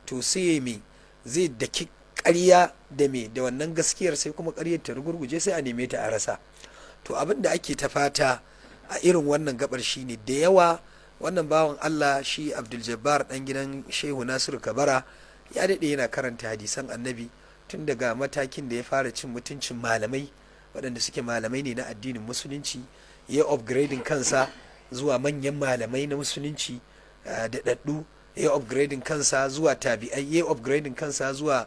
to sai me zai daki ƙarya da me da wannan gaskiyar, sai kuma ƙaryar ta rugurguje, sai a neme ta a rasa. To abin da ake ta fata a irin wannan gabar shine, da yawa wannan bawan Allah shi Abdul Jabbar dan gidan Shehu Nasiru Kabara ya daɗe yana karanta hadisan annabi tun daga matakin da ya fara cin mutuncin malamai waɗanda suke malamai ne na addinin musulunci, ya upgrading kansa zuwa manyan malamai na musulunci da ɗaɗɗu, ya upgrading kansa zuwa tabi'ai, ya upgrading kansa zuwa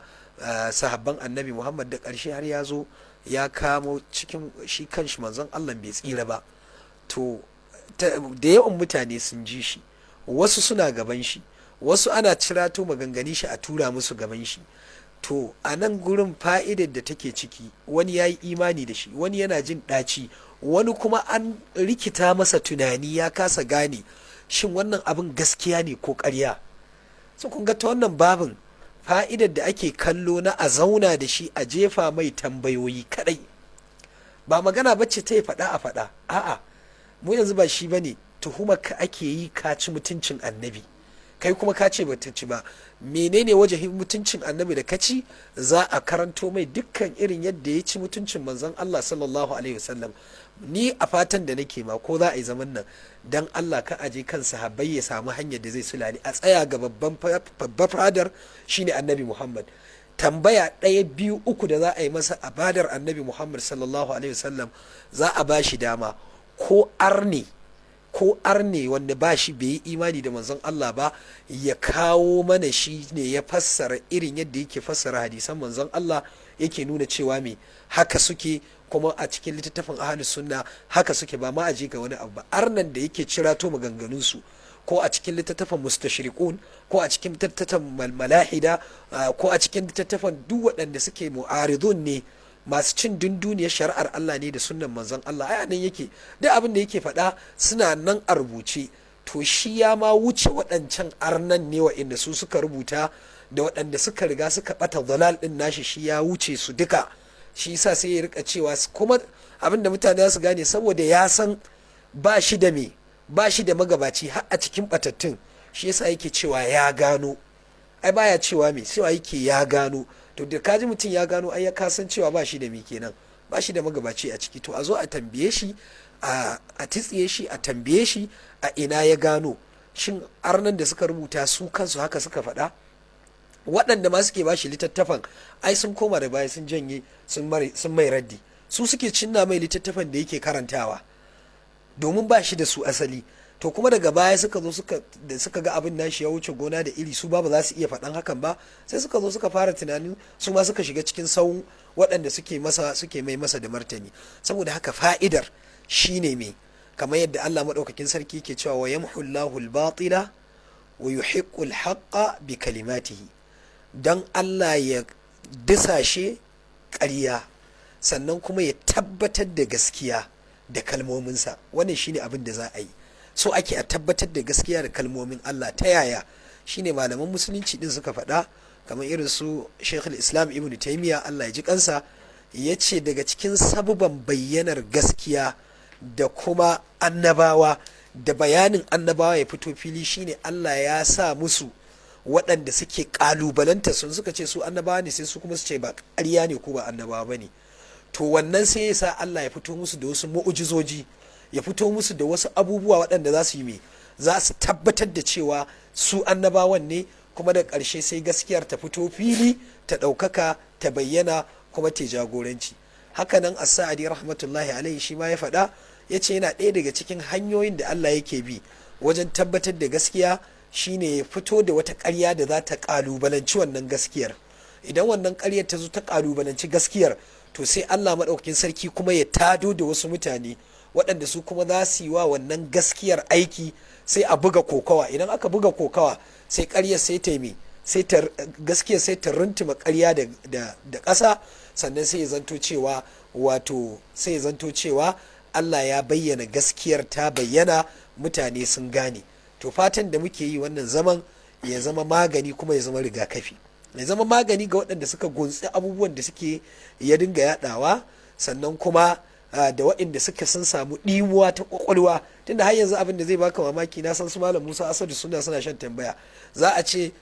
sahabban annabi Muhammad, da ƙarshe har ya zo ya kamo cikin shi kanshi manzon Allah bai tsira ba. To da yawan mutane sun ji shi, wasu suna gaban shi, wasu ana cirato maganganu shi a tura musu gaban shi. To a nan gurin fa'idar da take ciki, wani ya yi imani da shi, wani yana jin ɗaci, wani kuma an rikita masa tunani ya kasa gane shin wannan abin gaskiya ne ko ƙarya. So kun ga ta wannan babin fa'idar da ake kallo na a zauna da shi a jefa mai tambayoyi kadai, ba magana bacce ta yi faɗa a faɗa, a'a mu yanzu ba shi bane, tuhumar ka ake yi ka ci mutuncin annabi, kai kuma ka ce bata ci ba, menene wajahin mutuncin annabi da kaci? Za a karanto mai dukkan irin yadda ya ci mutuncin manzon Allah sallallahu alaihi wasallam. Ni a fatan da nake ma, ko za a yi zaman nan dan Allah ka aje kan sahabbai ya samu hanyar da zai sulali, a tsaya ga babbar fadar shine annabi Muhammad. Tambaya ɗaya biyu uku da za a yi masa a badar annabi Muhammad sallallahu alaihi wasallam, za a ba shi dama, ko arne wanda ba shi bai yi imani da manzon Allah ba, ya kawo mana shi ne ya fassara irin yadda yake fassara hadisan manzon Allah, yake nuna cewa me haka suke, kuma a cikin littattafan ahlus sunna haka suke, ba ma aje ga wani abu ba. Arnan da yake cirato maganganun su, ko a cikin littattafan mustashriqun, ko a cikin littattafan malahida, ko a cikin littattafan duk waɗanda suke mu'aridun ne, masu cin dunduniyar shari'ar Allah ne da sunnan manzon Allah, ai nan yake duk abin da yake faɗa suna nan a rubuce. To shi ya ma wuce waɗancan arnan ne waɗanda su suka rubuta, da waɗanda suka riga suka ɓata dalal ɗin nashi, shi ya wuce su duka. Shi yasa sai ya rika cewa, kuma abin da mutane su gane, saboda ya san ba shi da magabaci har a cikin ɓatattun, shi yasa yake cewa ya gano, ai baya cewa me, cewa yake ya gano. To da kaji mutum ya gano, ai ya kasan cewa ba shi da me kenan, ba shi da magabaci a ciki. To a zo a tambaye shi, a titsiye shi, a tambaye shi a ina ya gano, shin arnan da suka rubuta su kansu haka suka faɗa? Waɗanda ma suke ba shi littattafan, ai sun koma da baya sun janye, sun mai raddi, su suke cinna mai littattafan da yake karantawa, domin ba shi da su asali. To kuma daga baya suka zo suka ga abin nashi ya wuce gona da iri, su ba za su iya faɗan hakan ba, sai suka zo suka fara tunanin su ma suka shiga cikin sauran waɗanda suke mai masa da martani. Saboda haka fa'idar shine me, kamar yadda Allah madaukakin sarki ke cewa wa yamhu Allahu al-batila wa yuhiqqu al-haqqa bi kalimatihi, dan Allah ya disashe ƙarya sannan kuma ya tabbatar da gaskiya da kalmominsa. Wannan shine abin da za a yi, so ake a tabbatar da gaskiya da kalmomin Allah. Ta yaya? Shine malaman musulunci din suka faɗa, kamar irin su Sheikhul Islam Ibn Taymiyyah, Allah ya ji kansa, ya ce daga cikin sababan bayyanar gaskiya da kuma annabawa, da bayanin annabawa ya fito fili, shine Allah ya sa musu waɗanda suke ƙalubalanta sun, suka ce su annabawa ne, sai su kuma su ce ba ƙarya ne ko ba annabawa ba ne. To wannan sai ya sa Allah ya fito musu da wasu mu'ujizoji, ya fito musu da wasu abubuwa waɗanda za su yi me, za su tabbatar da cewa su annabawan ne, kuma da ƙarshe sai gaskiyar ta fito fili, ta ɗaukaka, ta bayyana, kuma ta jagoranci. Hakanan as-Sa'di rahmatullahi alaihi shi ma ya faɗa, ya ce yana ɗaya daga cikin hanyoyin da Allah yake bi wajen tabbatar da gaskiya, shine ya fito da wata ƙarya da za ta ƙalubalanci wannan gaskiyar. Idan wannan ƙaryar ta zo ta ƙalubalanci gaskiyar, to sai Allah maɗaukakin sarki kuma ya tado da wasu mutane waɗanda su kuma za su yi wa wannan gaskiyar aiki, sai a buga kokawa. Idan aka buga kokawa, sai ƙaryar sai ta yi gaskiyar sai ta runtuma ƙarya da ƙasa, sannan sai ya zanto cewa wato sai zanto cewa Allah ya bayyana gaskiyar ta bayyana, mutane sun gane. To fatan da muke yi wannan zaman ya zama magani kuma ya zama rigakafi, ya zama magani ga waɗanda suka gunsi abubuwan da suke ya dinga yaɗawa, sannan kuma da waɗanda suka sun samu ɗimuwa ta ƙwaƙwalwa. Tunda har yanzu abin da zai baka mamaki, na san su Malam Musa Asadu suna shan tambaya, za a ce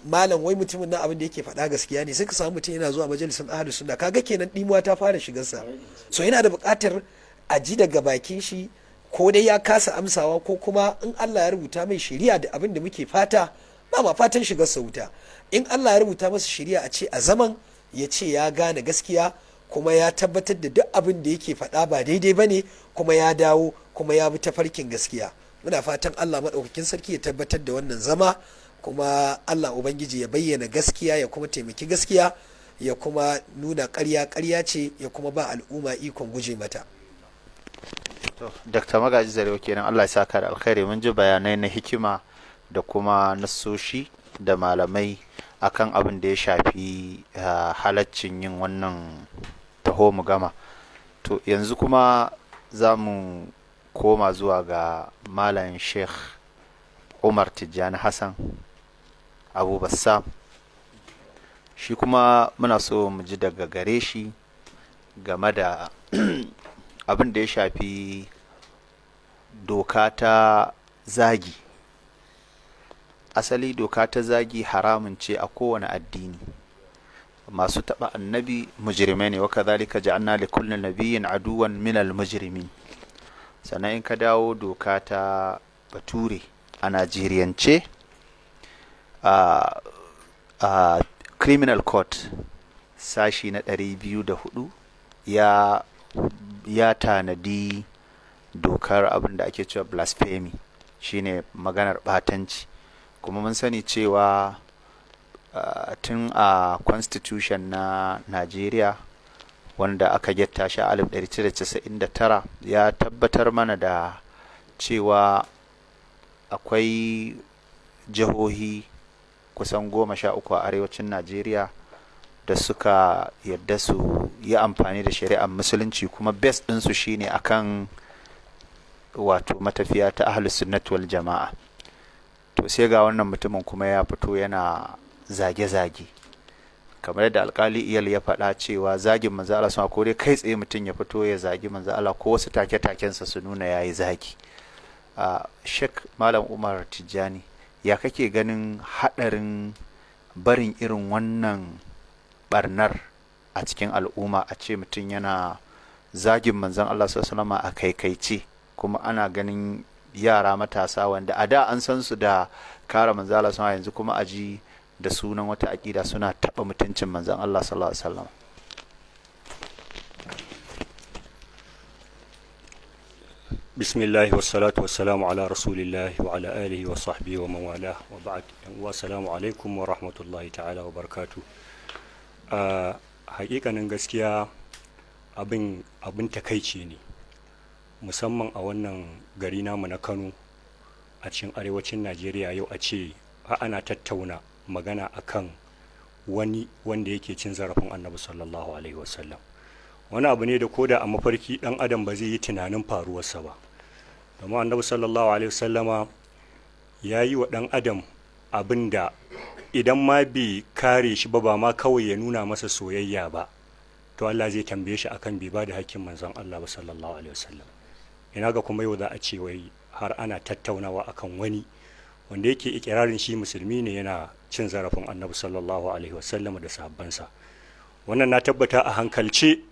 malam wai mutumin nan abin da yake faɗa gaskiya ne, sai ka samu mutum yana zuwa majalisin Ahlus Sunna, kaga kenan ɗimuwa ta fara shigarsa. So yana da buƙatar a ji daga bakin shi, ko dai ya kasa amsawa ko kuma in Allah ya rubuta mai shari'a da abin da muke fata, ba ma fatan shigarsa wuta. In Allah ya rubuta masa shari'a a ce a zaman ya ce ya gane gaskiya kuma ya tabbatar da duk abin da yake faɗa ba daidai ba ne, kuma ya dawo kuma ya bi tafarkin gaskiya. Muna fatan Allah maɗaukakin sarki ya tabbatar da wannan zama, kuma Allah Ubangiji ya bayyana gaskiya ya kuma taimaki gaskiya, ya kuma nuna ƙarya ce, ya kuma ba al'umma ikon guje mata. Dr. Magaji Zarewa kenan, Allah ya saka da alkhairi. Mun ji bayanai na hikima da kuma nassoshi da malamai akan abin da ya shafi halaccin yin wannan taho mu gama. To yanzu kuma za mu koma zuwa ga Malam Sheikh Umar Tijjani Hassan Abu Bassam, shi kuma muna so mu ji daga gare shi game da abin da ya shafi doka ta zagi. Asali doka ta zagi haramun ce a kowane addini, masu taɓa annabi mujrimai ne, wa kadhalika ja'alna li kulli nabiyyin aduwan minal mujrimin. Sannan in ka dawo doka ta bature a Najeriyance, a criminal court sashi na 204 ya tanadi dokar abin da ake cewa blasphemy, shine maganar batanci. Kuma mun sani cewa tun a constitution na Najeriya wanda aka getta shi a 1999 ya tabbatar mana da cewa akwai jihohi kusan 13 a arewacin Najeriya da suka yadda su yi amfani da shari'ar musulunci, kuma best ɗinsu shine akan wato matafiya ta ahlus sunnati wal jama'a. To sai ga wannan mutumin kuma ya fito yana zage-zage, kamar yadda alkali iyal ya faɗa cewa zagin manzo Allah sama, ko dai kai tsaye mutum ya fito ya zagi manzo Allah, ko wasu take-takensa su nuna yayi zagi. Sheikh Malam Umar Tijjani, ya kake ganin haɗarin barin irin wannan barnar a cikin al'umma, a ce mutum yana zagin manzon Allah sallallahu alaihi wasallam a kaikaice, kuma ana ganin yara matasa wanda a da an san su da kare manzon Allah sallallahu alaihi wasallam, yanzu kuma aji da sunan wata aƙida suna taɓa mutuncin manzon Allah sallallahu alaihi wasallam. Bismillahi wassalatu wassalamu ala rasulillahi wa ala alihi wa sahbihi wa man wala wa ba'd. Wa assalamu alaikum wa rahmatullahi ta'ala wa barakatuh. Hakikanin gaskiya abin takaici ne, musamman a wannan gari namu na Kano a cikin arewacin Najeriya, yau a ce ana tattauna magana akan wani wanda yake cin zarafin Annabi sallallahu alaihi wasallam. Wani abu ne da koda a mafarki dan adam ba zai yi tunanin faruwarsa ba, domin Annabi sallallahu alaihi wasallama ya yi wa dan adam abin da idan ma bai kare shi ba ma kawai ya nuna masa soyayya ba, to Allah zai tambaye shi akan bai ba da hakkin manzon Allah ba sallallahu alaihi wasallam. Ina ga kuma yau za a ce wai har ana tattaunawa akan wani wanda yake ikirarin shi musulmi ne yana cin zarafin Annabi sallallahu alaihi wasallam da sahabbansa. Wannan na tabbata a hankalce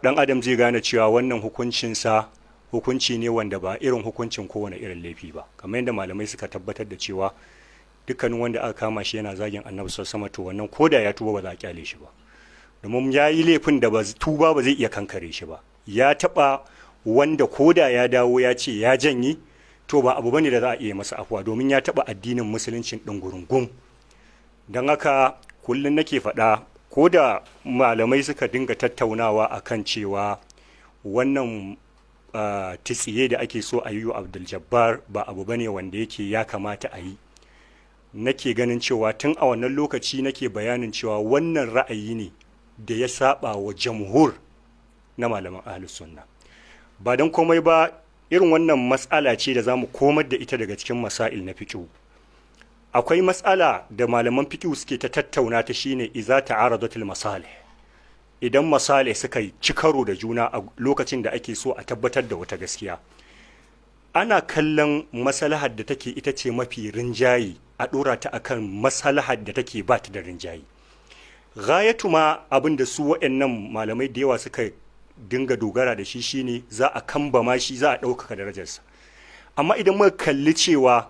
dan adam zai gane cewa wannan hukuncinsa hukunci ne wanda ba irin hukuncin kowane irin laifi ba, kamar yadda malamai suka tabbatar da cewa dukkanin wanda aka kama shi yana zagin Annabi sallallahu alaihi wasallam, to wannan koda ya tuba ba za a kyale shi ba, domin ya yi laifin da tuba ba zai iya kankare shi ba. Ya taba wanda koda ya dawo ya ce ya janye, to ba abu bane da za a iya masa afuwa, domin ya taba addinin musuluncin din gurungum. Don haka kullun nake faɗa, ko da malamai suka dinga tattaunawa akan cewa wannan tsiye da ake so a yi wa Abdul Jabbar ba abu bane wanda yake ya kamata a yi, nake ganin cewa tun a wannan lokaci nake bayanin cewa wannan ra'ayi ne da ya saba wa jamhur na malaman ahlus sunna. Ba don komai ba, irin wannan matsala ce da za mu komar da ita daga cikin masail na fiqh. Akwai matsala da malaman fiqh suke ta tattauna ta, shine iza ta'aradatul masalih, idan masalih suka ci karo da juna a lokacin da ake so a tabbatar da wata gaskiya, ana kallon maslahar da take ita ce mafi rinjaye a dora ta akan maslahar da take ba ta da rinjaye. Gayatu ma abin da su waɗannan malamai da yawa suka dinga dogara da shi shine za a kambama shi, za a ɗaukaka darajarsa. Amma idan muka kalli cewa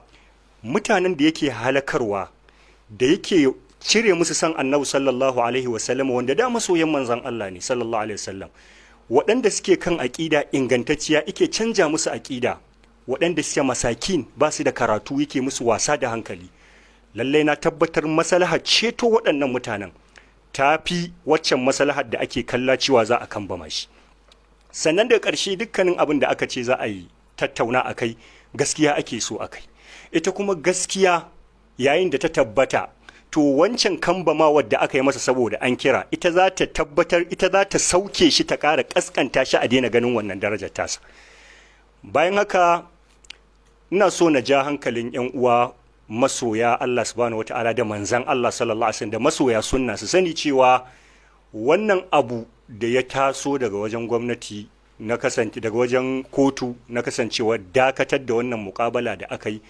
mutanen da yake halakarwa, da yake cire musu san annabi sallallahu alaihi wasallam, wanda da masoyan manzon Allah ne sallallahu alaihi wasallam, waɗanda suke kan aƙida ingantacciya yake canja musu aƙida, waɗanda suke masakin ba su da karatu yake musu wasa da hankali, lallai na tabbatar maslahar ceto waɗannan mutanen ta fi waccan maslahar da ake kalla cewa za a kambama shi. Sannan da ƙarshe dukkanin abin da aka ce za a yi tattauna a kai, gaskiya ake so a kai. Ita kuma gaskiya yayin da ta tabbata, to wancan kambamawar da aka yi masa saboda an kira, ita za ta tabbatar, ita za ta sauke shi, ta ƙara ƙasƙanta shi, a daina ganin wannan darajar tasa. Bayan haka ina so na ja hankalin 'yan uwa masoya Allah subhanahu wata'ala da manzan Allah sallallahu alaihi wasallam da masoya sunna su sani cewa wannan abu da ya taso daga wajen gwamnati na kasance daga wajen kotu na kasancewa dakatar da wannan muƙabala da aka yi,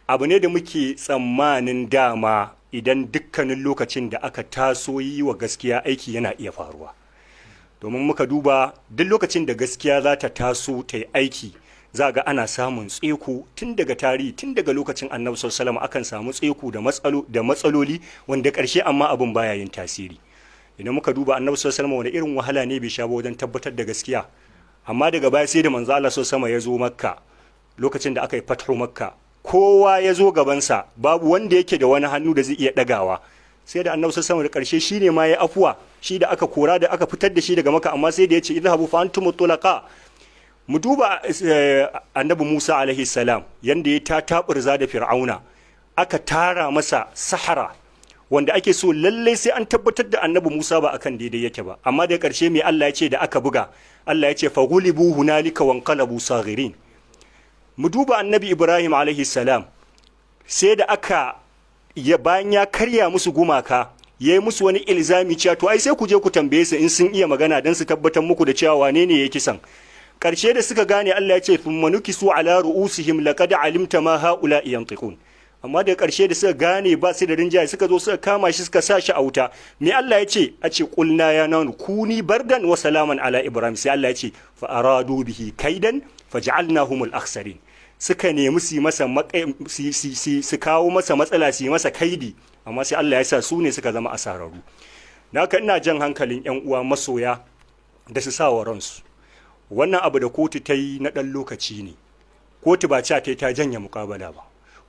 abu ne da muke tsammanin dama idan dukkanin lokacin da aka taso yi wa gaskiya aiki yana iya faruwa. Domin muka duba duk lokacin da gaskiya za ta taso ta yi aiki, za ga ana samun tseko tun daga tarihi, tun daga lokacin annabi sallallahu alaihi wasallam akan samu tseko da matsaloli wanda ƙarshe amma abin baya yin tasiri. Idan muka duba annabi sallallahu alaihi wasallam wani irin wahala ne bai sha ba wajen tabbatar da gaskiya, amma daga baya sai da manzo Allah sallallahu alaihi wasallam ya zo Makka, lokacin da aka yi fathu Makka, kowa ya zo gabansa, babu wanda yake da wani hannu da zai iya dagawa, sai da annabi sallallahu alaihi wasallam da ƙarshe shine ma ya afuwa, shi da aka kora da aka fitar da shi daga Makka, amma sai da ya ce idhabu fa antum tulaqa. Mu duba annabi Musa alaihi salam yanda ya taburza da Fir'auna, aka tara masa sahara wanda ake so lallai sai an tabbatar da annabi Musa ba akan daidai yake ba, amma da ƙarshe mai Allah ya ce da aka buga, Allah ya ce fa ghulibu hunalika wanqalabu saghirin. Mu duba annabi Ibrahim alaihi salam, sai da aka bayan ya karya musu gumaka, ya yi musu wani ilzami cewa to ai sai ku je ku tambaye su in sun iya magana don su tabbatar muku da cewa wane ne ya kisan. Ƙarshe da suka gane, Allah ya ce thumma nukisu ala ru'usihim laqad alimta ma haula yantiqun. Amma da ƙarshe da suka gane ba su da rinjaye, suka zo suka kama shi, suka sa shi a wuta. Me Allah ya ce? A ce qulna ya nanu kuni bardan wa salaman ala Ibrahim. Sai Allah ya ce fa aradu bihi kaidan faj'alnahumul akhsarin. Suka nemi su masa su kawo masa matsala, su yi masa kaidi, amma sai Allah ya sa su ne suka zama asararru. Naka ina jan hankalin 'yan uwa masoya da su sa wa ransu, wannan abu da kotu ta yi na ɗan lokaci ne. Kotu ba ta ta janye muƙabala ba,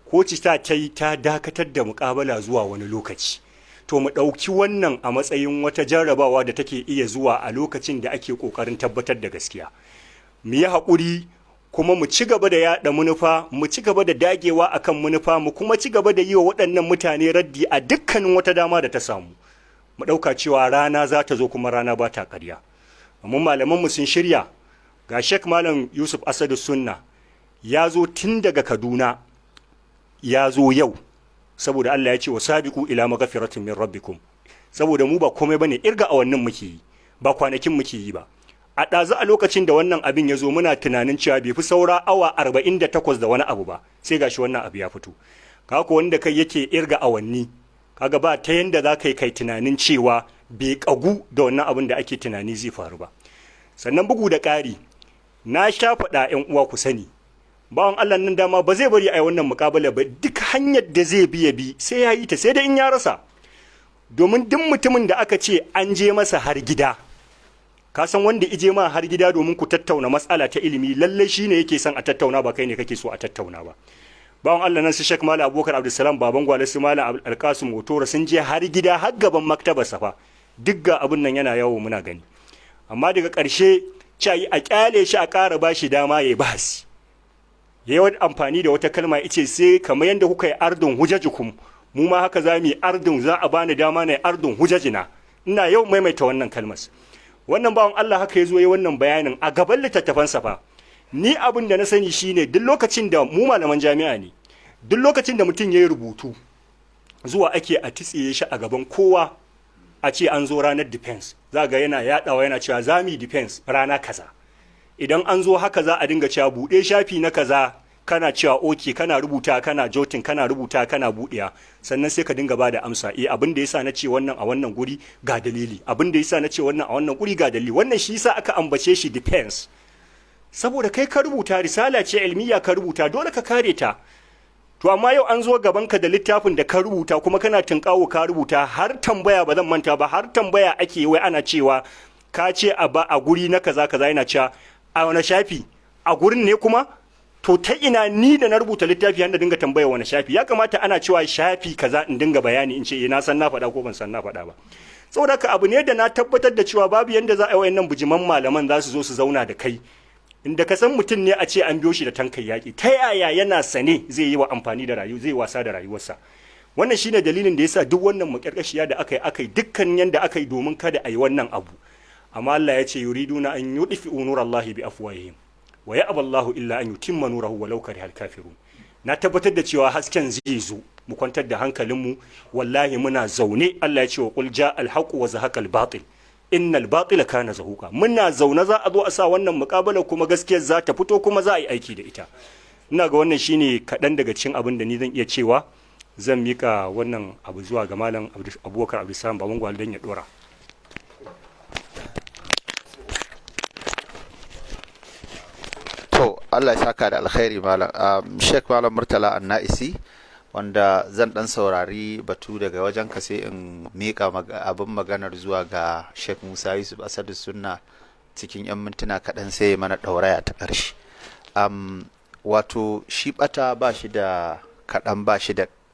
kotu ta ta dakatar da muƙabala zuwa wani lokaci. To mu ɗauki wannan a matsayin wata jarrabawa da take iya zuwa a lokacin da ake ƙoƙarin tabbatar da gaskiya. Mu yi haƙuri, kuma mu ci gaba da yaɗa manufa, mu ci gaba da dagewa akan manufa, mu kuma ci gaba da yi wa waɗannan mutane raddi a dukkanin wata dama da ta samu. Mu ɗauka cewa rana za ta zo, kuma rana ba ta ƙarya. Amma malamanmu sun shirya. Ga Sheikh Malam Yusuf Asadu Sunna ya zo tun daga Kaduna, ya zo yau, saboda Allah ya ce wa sabiqu ila maghfiratin min rabbikum. Saboda mu ba komai bane, irga awannin muke yi, ba kwanakin muke yi ba. A ɗazu a lokacin da wannan abin ya zo, muna tunanin cewa bai fi saura awa 48 da wani abu ba, sai gashi wannan abu ya fito. Kaga wanda kai yake irga awanni, kaga ba ta yanda za ka yi kai tunanin cewa bai kagu da wannan abin da ake tunani zai faru ba. Sannan bugu da ƙari, na sha faɗa 'yan uwa ku sani, bawan Allah nan dama ba zai bari a yi wannan muƙabala ba, duk hanyar da zai bi ya bi sai ya yi ta, sai da in ya rasa. Domin duk mutumin da aka ce an je masa har gida, ka san wanda ije ma har gida domin ku tattauna matsala ta ilimi, lalle shine yake son a tattauna, ba kai ne kake so a tattauna ba. Bawan Allah nan su Sheikh Malam Abubakar Abdulsalam Baban Gwale, su Malam Alkasim Hotora sun je har gida, har gaban maktabar safa, duk ga abin nan yana yawo muna gani. Amma daga ƙarshe cayi a kyale shi, a ƙara ba shi dama ya yi bahasi, ya yi amfani da wata kalma, ice sai kamar yadda kuka yi ardun hujajikum, mu ma haka za mu yi ardun, za a bani dama na yi ardun hujajina. Ina yau maimaita wannan kalmas. wannan bawan Allah haka ya zo ya wannan bayanin a gaban littattafansa fa. Ni abin da na sani shine duk lokacin da mu malaman jami'a ne, duk lokacin da mutum ya yi rubutu zuwa ake a titsiye shi a gaban kowa a ce an zo ranar defense, za ga yana yaɗawa yana cewa za mu yi defense rana kaza. Idan an zo haka za a dinga cewa buɗe shafi na kaza, kana cewa oke, kana rubuta, kana jotin, kana rubuta, kana buɗewa, sannan sai ka dinga ba da amsa. Abin da yasa na ce wannan a wannan guri ga dalili, abin da yasa na ce wannan a wannan guri ga dalili. Wannan shi yasa aka ambace shi defense, saboda kai ka rubuta, risala ce ilmiya ka rubuta, dole ka kare ta. To amma yau an zo gabanka da littafin da ka rubuta kuma kana tunkawo ka rubuta, har tambaya ba zan manta ba, har tambaya ake wai ana cewa ka ce a guri na kaza kaza, yana cewa a wani shafi, a gurin ne kuma. To ta ina ni da na rubuta littafi har da dinga tambaya wani shafi? Ya kamata ana cewa shafi kaza in dinga bayani in ce na san na faɗa ko ban san na faɗa ba. Saboda haka abu ne da na tabbatar da cewa babu yanda za a yi wayannan bujiman malaman za su zo su zauna da kai, inda ka san mutum ne a ce an biyo shi da tankan yaƙi, ta yaya yana sane zai yi wa amfani da rayuwa, zai wasa da rayuwarsa. Wannan shine dalilin da yasa duk wannan makarkashiya da aka yi dukkan yanda aka yi domin kada a yi wannan abu. Amma Allah ya ce yuriduna an yudfi'u nurallahi bi afwahihim wa ya'ba Allahu illa an yutimma nurahu walau karihal kafirun. Na tabbatar da cewa hasken zai zo, mu kwantar da hankalinmu, wallahi muna zaune. Allah ya ce wa qul ja'al haqqu wa zahaqal batil innal batila kana zahuqa. Muna zaune za a zo a sa wannan muƙabala kuma gaskiyar za ta fito kuma za a yi aiki da ita. Ina ga wannan shine kaɗan daga cikin abin da ni zan iya cewa. Zan mika wannan abu zuwa ga malam Abubakar Abdulsalam Baban Gwal dan ya dora. To Allah ya saka da alkhairi malam. Sheikh Malam Murtala An-Na'isi, wanda zan dan saurari batu daga wajen ka sai in mika abin maganar zuwa ga Sheikh Musa Yusuf Asadu Sunna cikin 'yan mintuna kaɗan sai mana ɗauraya ta ƙarshe. Wato shi ɓata ba shi da kaɗan,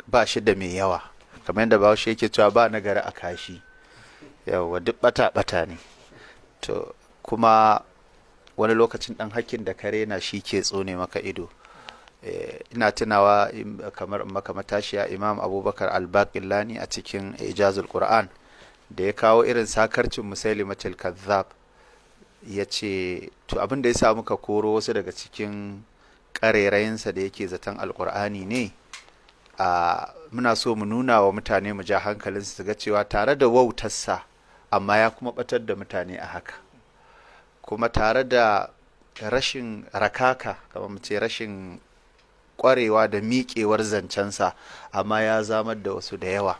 ba shi da mai yawa, kamar yadda Bahaushe yake cewa ba nagari a kashi. Yawa duk ɓata ne. To kuma wani lokacin ɗan hakkin da kare na shi ke tsone maka ido. Ina tunawa kamar maka matashiya Imam Abubakar Al-Baqillani a cikin Ijazul Qur'an da ya kawo irin sakarcin Musailimatul Kazzab, ya ce to abin da ya sa muka koro wasu daga cikin ƙarerayinsa da yake zaton alƙur'ani ne, muna so mu nuna wa mutane, mu ja hankalinsu su ga cewa tare da wautarsa amma ya kuma batar da mutane a haka, kuma tare da rashin rakaka, kamar mu ce rashin kwarewa da miƙewar zancensa, amma ya zamar da wasu da yawa.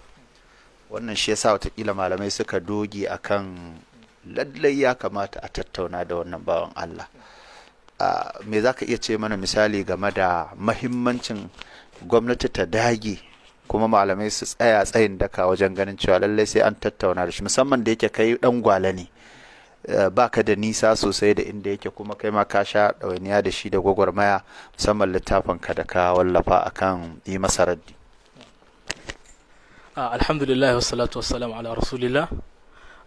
Wannan shi yasa watakila malamai suka doge akan lallai ya kamata a tattauna da wannan bawan Allah. Me za ka iya ce mana misali game da mahimmancin gwamnati ta dage kuma malamai su tsaya tsayin daka wajen ganin cewa lallai sai an tattauna da shi, musamman da yake kai dan gwale ne, baka da nisa sosai da inda yake, kuma kai ma ka sha ɗawainiya da shi da gwagwarmaya, musamman littafin ka da ka wallafa akan yi masa raddi. Alhamdulillah wassalatu wassalamu ala rasulillah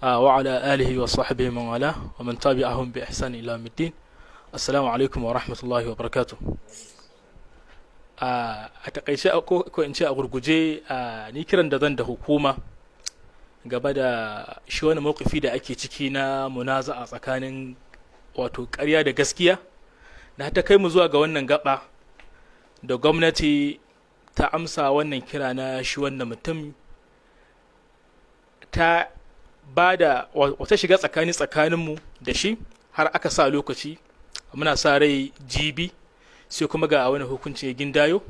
wa ala alihi wa sahbihi man wala wa man tabi'ahum bi ihsan ila yawmiddin. Assalamu alaikum wa rahmatullahi wa barakatuh. A takaice ko in ce a gurguje, ni kiran da zan da hukuma gaba da shi wani mawkifi da ake ciki na munaza'a tsakanin wato ƙarya da gaskiya, na ta kai mu zuwa ga wannan gaba da gwamnati ta amsa wannan kira na shi wannan mutum, ta ba da wata shiga tsakaninmu da shi, har aka sa lokaci, muna sa rai jibi sai kuma ga wani hukunci ya gindayo.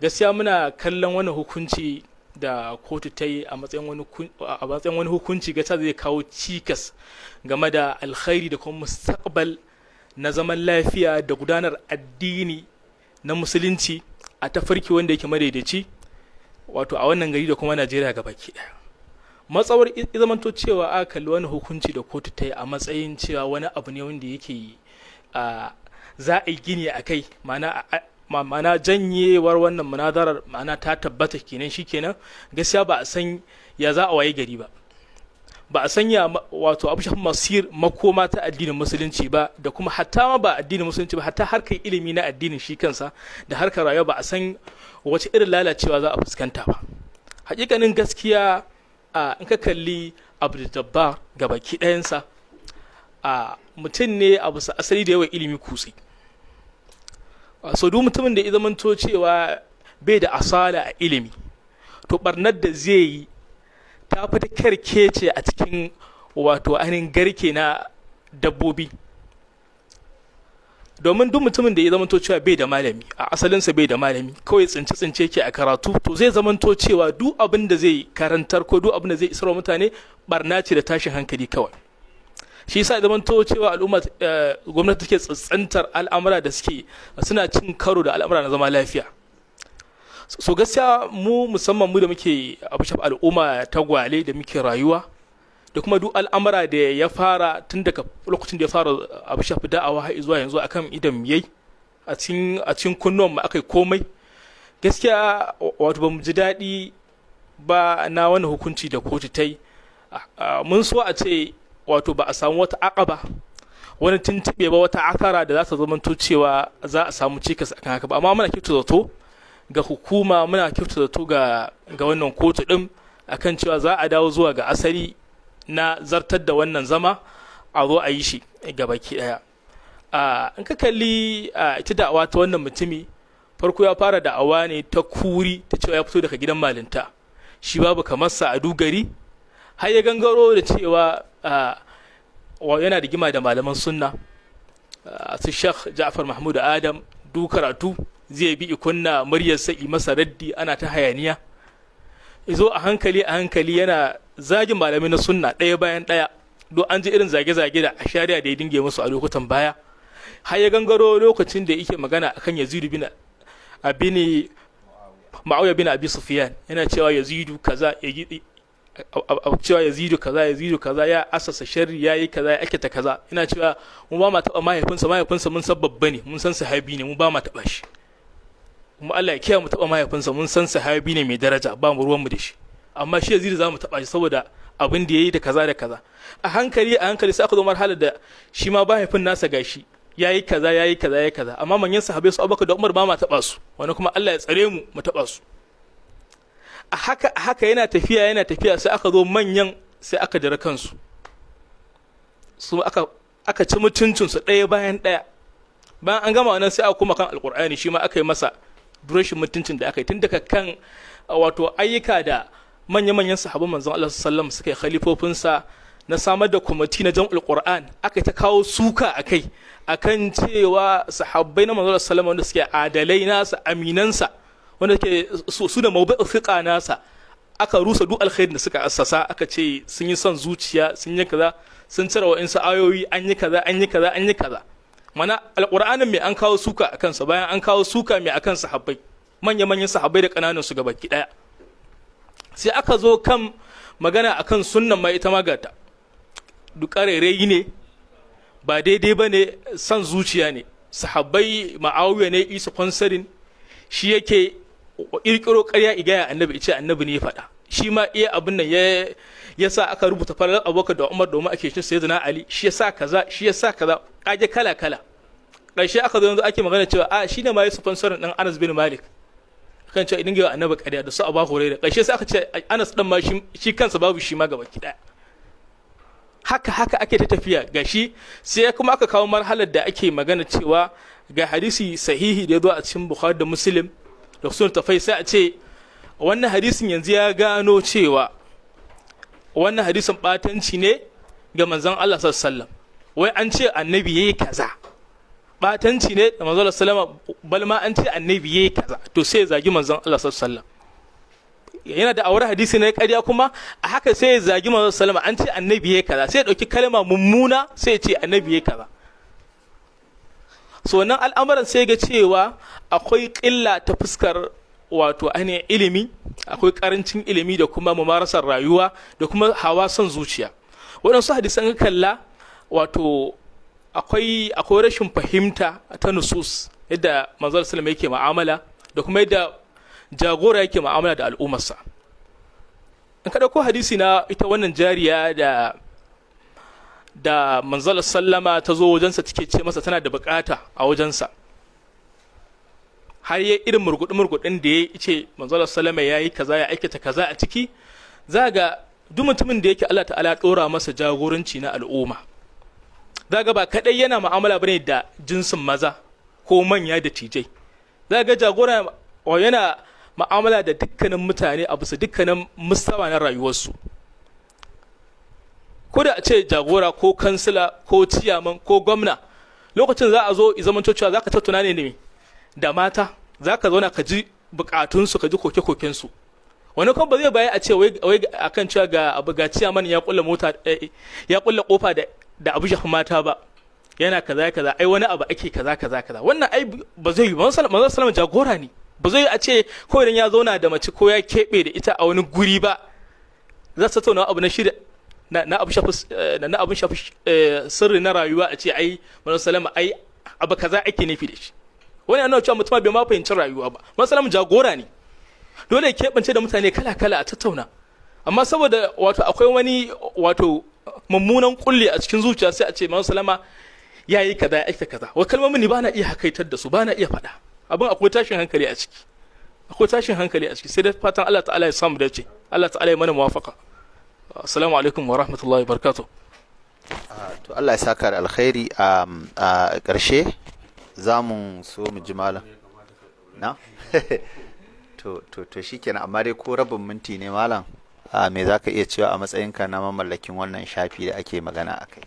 Gaskiya muna kallon wani hukunci da kotu ta yi a matsayin wani hukunci gaskiya zai kawo cikas game da alkhairi da kuma mustaqbal na zaman lafiya da gudanar addini na musulunci a tafarki wanda yake madaidaici, wato a wannan gari da kuma Najeriya gabaki ɗaya. Matsawar zamanto cewa aka kalli wani hukunci da kotu ta yi a matsayin cewa wani abu ne wanda yake za a yi gini a kai, ma'ana janyewar wannan munadarar ma'ana ta tabbata kenan, shi kenan gaskiya ba a san ya za a waye gari ba a sanya wato abu masir makoma ta addinin musulunci ba, da kuma hatta ma ba addinin musulunci ba, hatta harkar ilimi na addinin shi kansa da harkar rayuwa ba a san wace irin lalacewa za a fuskanta ba. Hakikanin gaskiya in ka kalli Abdul Jabbar gabaki ɗayansa, mutum ne a bisa asali da yawa ilimi kutse. So duk mutumin da ya zamanto cewa bai da asala a ilimi, to barnar da zai yi ta fi ta karkece a cikin wato ainihin garke na dabbobi. Domin duk mutumin da ya zamanto cewa bai da malami, a asalinsa bai da malami, kawai tsince ke a karatu, to zai zamanto cewa duk abin da zai karantar ko duk abin da zai isarwa mutane barna ce da tashin hankali kawai. Shi yasa zamanto cewa al'umma, gwamnati take tsantsantar al'amura da suna cin karo da al'amura na zama lafiya. So gaskiya mu musamman mu da muke abu shafa al'umma ta gwale da muke rayuwa, da kuma duk al'amura da ya fara tun daga lokacin da ya fara abu shafi da'awa har zuwa yanzu akan idan yayi a cikin kunnuwan mu akai komai. Gaskiya wato bamu ji daɗi ba na wani hukunci da kotu ta yi. Mun so a ce wato ba a samu wata aqaba, wani tuntuɓe ba, wata akara da za ta zamanto cewa za a samu cikas akan haka ba, amma muna kyautu zato ga hukuma, muna kyautu zato ga wannan kotu din akan cewa za a dawo zuwa ga asali na zartar da wannan zama, a zo a yi shi gabaki daya. In ka kalli ita da'awa ta wannan mutumi, farko ya fara da'awa ne ta kuri, ta cewa ya fito daga gidan malinta, shi babu kamar sa a dugari, har ya gangaro da cewa yana da gima da malaman sunna, su Sheikh Ja'far Mahmud Adam, du karatu zai bi ikunna muryar sa'i masa raddi, ana ta hayaniya. Izo a hankali yana zagin malamai na sunna ɗaya bayan ɗaya, don an ji irin zage-zage da ashariya da ya dinge musu a lokutan baya. Har ya gangaro lokacin da yake magana akan Yazid bin Muawiya bin Abi Sufyan, yana cewa Yazidu kaza Yazidu kaza ya asasa sharri, yayi kaza, ya aikata kaza. Ina cewa mu ba ma taba mahaifinsa mun san babba ne, mun san sahabi ne, mu ba ma taba shi. Kuma Allah ya kiyaye mu taba mahaifinsa, mun san sahabi ne mai daraja, ba mu ruwan mu da shi. Amma shi Yazidu za mu taba shi saboda abin da yayi da kaza da kaza. A hankali sai aka zo marhalar da shi ma mahaifin nasa gashi yayi kaza, amma manyan sahabbai su Abubakar da Umar ba ma taba su, wani kuma Allah ya tsare mu taba su. A haka yana tafiya sai aka zo manyan, sai aka jira kansu, su aka ci mutuncinsu ɗaya bayan ɗaya. Bayan an gama wannan sai aka kuma kan alkur'ani, shi ma aka yi masa durashin mutuncin da aka yi tun daga kan wato ayyuka da manya-manyan sahabban manzon Allah sallallahu alaihi wasallam suka yi khalifofinsa na samar da kwamiti na jam'ul qur'an, aka ta kawo suka akan cewa sahabbai na manzon Allah sallallahu alaihi wasallam wanda suke adalai nasa, aminansa, wanda ke su da mawdu'u fiqa nasa, aka rusa duk alkhairin da suka assasa, aka ce sun yi son zuciya, sun yi kaza, sun cire wa'insu ayoyi, an yi kaza. Mana alqur'anin mai an kawo suka akan sa, bayan an kawo suka mai akan sahabbai, manya-manyan sahabbai da kananan su gabaki daya. Sai aka zo kan magana akan sunnan mai ita magata, duk ƙarairayi ne, ba daidai bane, son zuciya ne. Sahabbai Muawiya ne isa konsarin, shi yake kirkiro ƙarya igaya annabi, ce annabi ne ya faɗa. Shi ma iya abin nan ya sa aka rubuta farar Abubakar da Umar domin ake cin Sayyidina Ali, shi ya sa kaza, kage kala ƙarshe aka zo yanzu ake magana cewa shi ne ma Yusuf Fansarin ɗan Anas bin Malik, kan cewa idan ga annabi ƙarya da su Abu Hurairah. Ƙarshe sai aka ce Anas ɗan ma shi kansa babu shi ma gaba ɗaya. Haka ake ta tafiya gashi, sai kuma aka kawo marhalar da ake magana cewa ga hadisi sahihi da ya zo a cikin Bukhari da Muslim da sun tafai, sai a ce wannan hadisin yanzu ya gano cewa wannan hadisin batanci ne ga manzon Allah sallallahu alaihi wasallam. Wai an ce annabi yayi kaza, batanci ne da manzon Allah sallallahu alaihi wasallam, bal ma an ce annabi yayi kaza, to sai ya zagi manzon Allah sallallahu alaihi wasallam. Yana da awar hadisi na ƙarya, kuma a haka sai ya zagi manzon sallallahu alaihi wasallam, an ce annabi yayi kaza, sai ya dauki kalma mummuna sai ya ce annabi yayi kaza. So wannan al'amuran sai ga cewa akwai ƙilla ta fuskar wato ainihin ilimi, akwai ƙarancin ilimi da kuma mumarasar rayuwa da kuma hawa son zuciya. Waɗansu hadisan kalla wato akwai rashin fahimta ta nusus, yadda manzon sallallahu yake mu'amala da kuma yadda jagora yake mu'amala da al'ummarsa. In ka dauko hadisi na ita wannan jariya da manzon sallama ta zo wajensa take ce masa tana da bukata a wajensa, har ya irin murgudin da ya ce manzon sallama yayi kaza, ya aikata kaza a ciki. Za ga duk mutumin da yake Allah ta'ala dora masa jagoranci na al'umma, za ga ba kaɗai yana mu'amala bane da jinsin maza ko manya da tijai, za ga jagora yana mu'amala da dukkanin mutane a bisa dukkanin mustawa na rayuwarsu. Ko da a ce jagora ko kansila ko ciyaman ko gwamna, lokacin za a zo zaman cewa za ka tattauna ne da mata, za ka zauna ka ji bukatunsu, ka ji koke-kokensu. Wani kuma ba zai baya a ce wai akan cewa ga abu ga ciyaman ya kulla mota ya kulla kofa da abu shafi mata ba, yana kaza ai wani abu ake kaza wannan ai ba zai yi ba. Manzon sallallahu jagora ne, ba zai a ce ko idan ya zauna da mace ko ya keɓe da ita a wani guri ba za su tattauna abu na shida na abu shafi sirri na rayuwa, a ce ai manzon sallallahu ai abu kaza ake nufi da shi. Wani yana cewa mutum bai ma fahimci rayuwa ba. Manzon sallallahu jagora ne, dole ya keɓance da mutane kala a tattauna, amma saboda wato akwai wani wato mummunan kulle a cikin zuciya sai a ce manzon sallallahu ya yi kaza ya aikata kaza. Wa kalmomin ni ba na iya hakaitar da su, ba na iya faɗa. Abin akwai tashin hankali a ciki, sai da fatan Allah ta'ala ya samu dace, Allah ta'ala ya mana muwafaka. Assalamu alaikum wa rahmatullahi wa barakatuh. To Allah ya saka da alkhairi. A ƙarshe za mu so mu ji malam na to shikenan, amma dai ko rabin minti ne malam, me za ka iya cewa a matsayinka na mamallakin wannan shafi da ake magana a kai?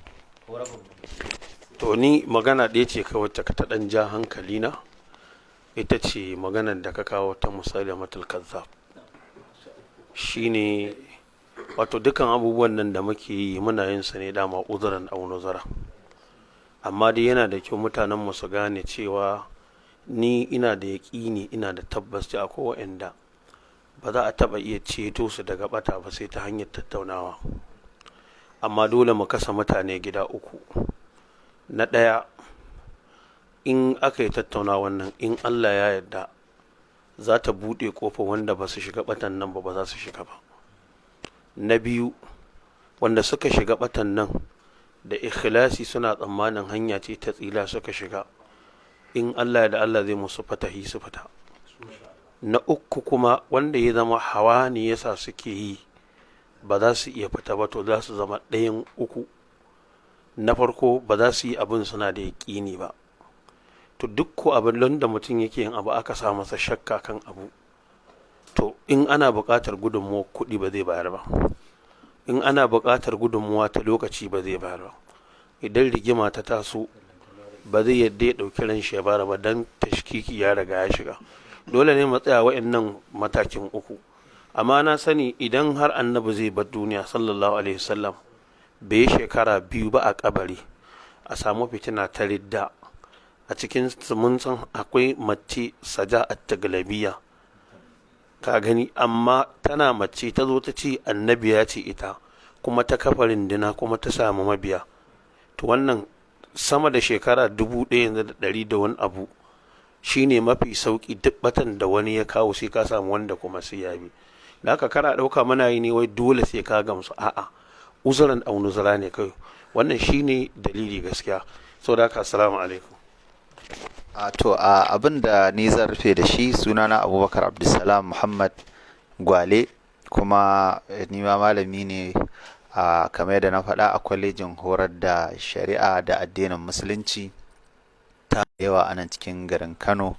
To ni magana ɗaya ce kawai ta ɗan ja hankali na, ita ce maganar da ka kawo ta Musailamatul Kazzab. Shine wato dukan abubuwan nan da muke yi muna yin sa ne dama uzuran aw nuzara, amma dai yana da kyau mutanen mu su gane cewa ni ina da yaƙini, ina da tabbas da akwai wa'anda ba za a taɓa iya ceto su daga bata ba sai ta hanyar tattaunawa. Amma dole mu kasa mutane gida uku. Na ɗaya, in aka yi tattauna wannan, in Allah ya yarda za ta buɗe ƙofa wanda ba su shiga batan nan ba za su shiga ba. Na biyu, wanda suka shiga batan nan da ikhlasi suna tsammanin hanya ce ta tsila suka shiga, in Allah da Allah zai musu fatahi su fita. Na uku kuma, wanda ya zama hawa ne yasa suke yi ba za su iya fita ba, to za su zama ɗayan uku. Na farko, ba za su yi abin suna da yaƙini ba. To duk ko abin da mutum yake yin abu aka sa masa shakka kan abu, to in ana buƙatar gudunmuwa kuɗi ba zai bayar ba, in ana buƙatar gudunmuwa ta lokaci ba zai bayar ba, idan rigima ta taso ba zai yadda ya ɗauki ran shi ya bara ba, dan tashkiki ya riga ya shiga. Dole ne mu tsaya wa'annan matakin uku. Amma na sani idan har annabi zai bar duniya sallallahu alaihi wasallam bai yi shekara 2 ba a kabari, a samu fitina ta ridda a cikin mun san akwai mace saja at-taglabiya, ka gani, amma tana mace ta zo ta ce annabi ya ce ita, kuma ta kafa rindina kuma ta samu mabiya. To wannan sama da shekara 1100 da wani abu shine mafi sauki. Duk batan da wani ya kawo sai ka samu wanda kuma sai ya bi. Da haka kana ɗauka muna yi ne wai dole sai ka gamsu, a'a, uzuran au nuzura ne kai. Wannan shine dalili gaskiya. Saboda haka assalamu alaikum. Abin da ni zan rufe da shi, sunana Abubakar Abdulsalam Muhammad Gwale, kuma ni ma malami ne kamar yadda na faɗa a kwalejin horar da shari'a da addinin musulunci ta yawa a nan cikin garin Kano,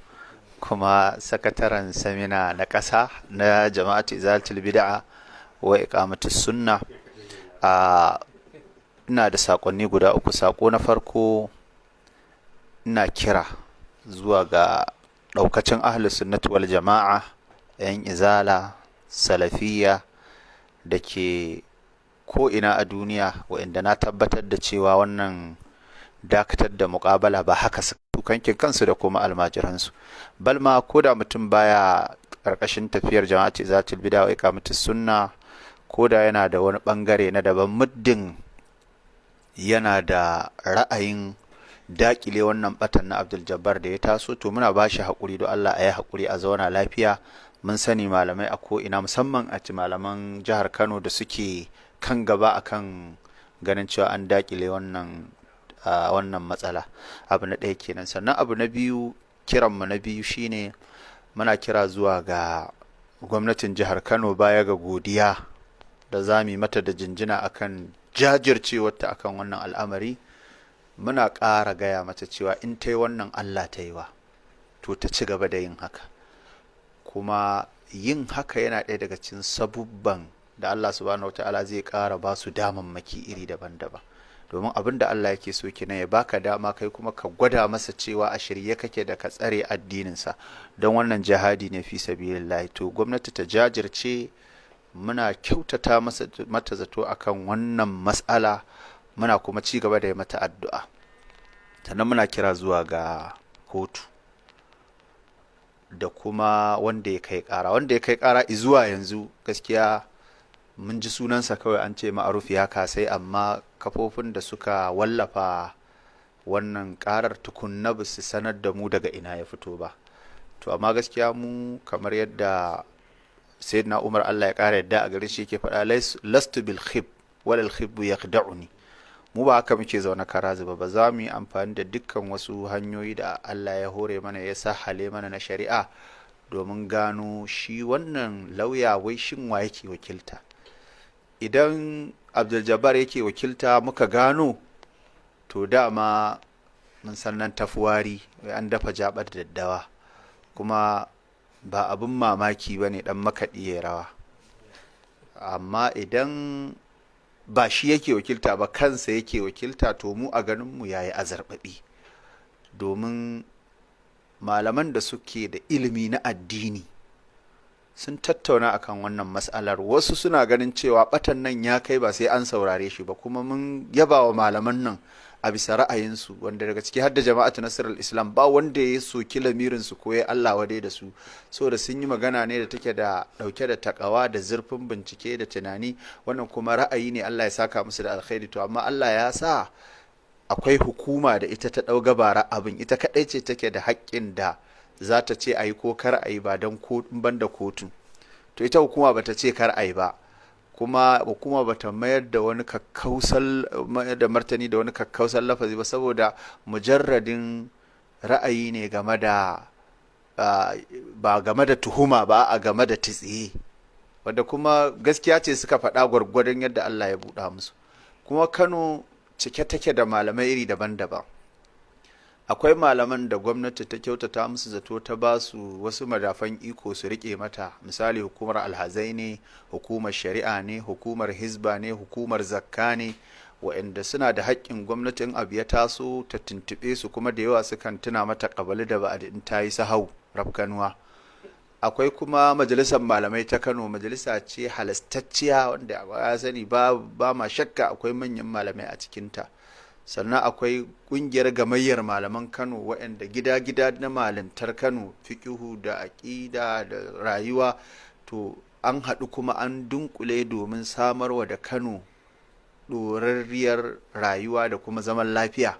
kuma sakataren samina na ƙasa na jama'atu izalatul bid'a wa iqamatus sunna. Ina da sakonni guda uku. Sako na farko, ina kira zuwa ga ɗaukacin ahlus sunnati wal jama'a, 'yan izala salafiyya da ke ko'ina a duniya, wa'inda na tabbatar da cewa wannan dakatar da muƙabala ba haka su kankin kansu da kuma almajiransu. Balma ko da mutum baya ƙarƙashin tafiyar jama'ati zatul bida wa iqamatus sunna, ko da yana da wani ɓangare na daban, muddin yana da ra'ayin dakile wannan batan na Abdul Jabbar da ya taso, to muna ba shi haƙuri, don Allah a yi haƙuri, a zauna lafiya. Mun sani malamai a ko'ina, musamman a ci malaman jihar Kano da suke kan gaba akan ganin cewa an dakile wannan matsala. Abu na ɗaya kenan. Sannan abu na biyu, kiranmu na biyu shine muna kira zuwa ga gwamnatin jihar Kano, baya ga godiya da za mu yi mata da jinjina akan jajircewarta akan wannan al'amari, muna ƙara gaya mata cewa in ta yi wannan Allah ta yi wa, to ta ci gaba da yin haka. Kuma yin haka yana ɗaya daga cikin sabubban da Allah subhanahu wataala zai ƙara ba su damammaki iri daban-daban, domin abin da Allah yake so kenan, ya baka dama kai kuma ka gwada masa cewa a shirye kake da ka tsare addininsa, don wannan jihadi ne fi sabilillahi. To gwamnati ta jajirce, muna kyautata mata zato akan wannan mas'ala, muna kuma ci gaba da yi mata addu'a. Sannan muna kira zuwa ga kotu da kuma wanda ya kai ƙara zuwa yanzu gaskiya mun ji sunansa kawai an ce Ma'aruf ya kasai, amma kafofin da suka wallafa wannan ƙarar tukunna ba su sanar da mu daga ina ya fito ba. To amma gaskiya mu kamar yadda sayyidina Umar Allah ya ƙara yadda a gare shi yake faɗa, lastu bil khib wal al khib yakhda'uni. Mu ba haka muke zaune kara zuba ba, za mu yi amfani da dukkan wasu hanyoyi da Allah ya hore mana, ya sahale mana na shari'a, domin gano shi wannan lauya wai shin wa yake wakilta. Idan Abdul Jabbar yake wakilta muka gano, to dama mun san nan tafuwari, wai an dafa jabar daddawa, kuma ba abin mamaki ba ne ɗan makaɗi ya rawa. Amma idan ba shi yake wakilta ba, kansa yake wakilta, to mu a ganinmu ya yi azarbaɓi, domin malaman da suke da ilimi na addini sun tattauna akan wannan mas'alar. Wasu suna ganin cewa batan nan ya kai ba sai an saurare shi ba, kuma mun yaba wa malaman nan a bisa ra'ayinsu, wanda daga ciki har da jama'atu nasarar islam ba wanda ya soki lamirinsu ko ya Allah wadai da su, saboda sun yi magana ne da take da dauke da takawa da zurfin bincike da tunani. Wannan kuma ra'ayi ne, Allah ya saka musu da alkhairi. To amma Allah ya sa akwai hukuma da ita ta dau gabara abin, ita kadai ce take da haƙƙin da za ta ce ayi ko kar ayi, ba dan banda kotu. To ita hukuma bata ce kar ayi ba, kuma hukuma bata mayar da martani da wani kakkausar lafazi ba, saboda mujarradin ra'ayi ne game da ba game da tuhuma ba, a game da tsiye, wanda kuma gaskiya ce suka faɗa gwargwadon yadda Allah ya buɗa musu. Kuma Kano cike take da malamai iri daban-daban. Akwai malaman da gwamnati ta kyautata musu zato, ta ba su wasu madafan iko su rike mata, misali hukumar alhazai ne, hukumar shari'a ne, hukumar hizba ne, hukumar zakka ne, waɗanda suna da haƙƙin gwamnatin abu ya taso ta tuntuɓe su, kuma da yawa sukan tuna mata ƙabali da ba'adi in ta yi sahau rafkanuwa. Akwai kuma majalisar malamai ta Kano, majalisa ce halastacciya wanda ya sani ba ma shakka akwai manyan malamai a cikinta. Sannan akwai ƙungiyar gamayyar malaman Kano, waɗanda gida-gida na malintar Kano, fiƙihu da aƙida da rayuwa, to an haɗu kuma an dunkule domin samarwa da Kano ɗorarriyar rayuwa da kuma zaman lafiya,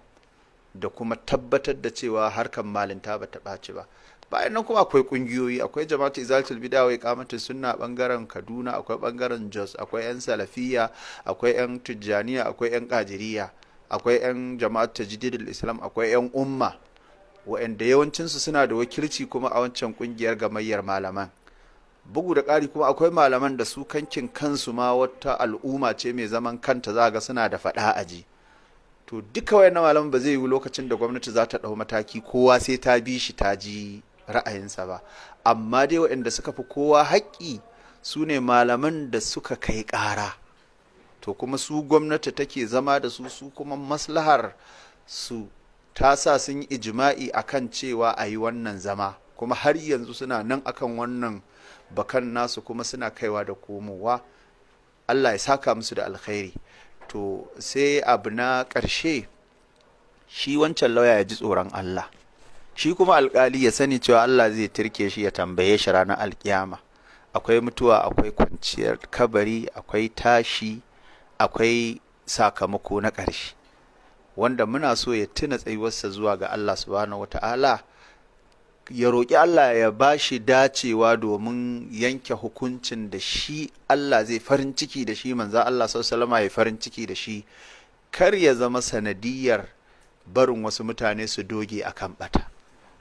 da kuma tabbatar da cewa harkar malinta ba ta ɓaci ba. Bayan nan kuma akwai ƙungiyoyi, akwai jama'atu izalatul bid'a wa iqamatus sunna bangaren Kaduna, akwai bangaren Jos, akwai 'yan Salafiyya, akwai 'yan Tijjaniya, akwai 'yan Qadiriyya, akwai 'yan jama'at tajdidul islam, akwai 'yan umma, waɗanda yawancinsu suna da wakilci kuma a wancan ƙungiyar gamayyar malaman. Bugu da ƙari kuma akwai malaman da su kankin kansu ma wata al'umma ce mai zaman kanta, za ga suna da faɗa aji. To duka wayannan malaman ba zai yi lokacin da gwamnati za ta ɗau mataki kowa sai ta bi shi ta ji ra'ayinsa ba, amma dai waɗanda suka fi kowa haƙƙi su ne malaman da suka kai ƙara. To kuma su gwamnati take zama da su kuma maslahar su ta sa sun yi ijma'i akan cewa a yi wannan zama, kuma har yanzu suna nan akan wannan bakan nasu, kuma suna kaiwa da komowa. Allah ya saka musu da alkhairi. To sai abu na ƙarshe, shi wancan lauya ya ji tsoron Allah, shi kuma alƙali ya sani cewa Allah zai turke shi ya tambaye shi ranar alkiyama. Akwai mutuwa, akwai kwanciyar kabari, akwai tashi, akwai sakamako na ƙarshe, wanda muna so ya tuna tsayuwarsa zuwa ga Allah subhanahu wata'ala, ya roƙi Allah ya ba shi dacewa domin yanke hukuncin da shi Allah zai farin ciki da shi, manzo Allah sallallahu alaihi ya farin ciki da shi, kar ya zama sanadiyar barin wasu mutane su doge akan bata.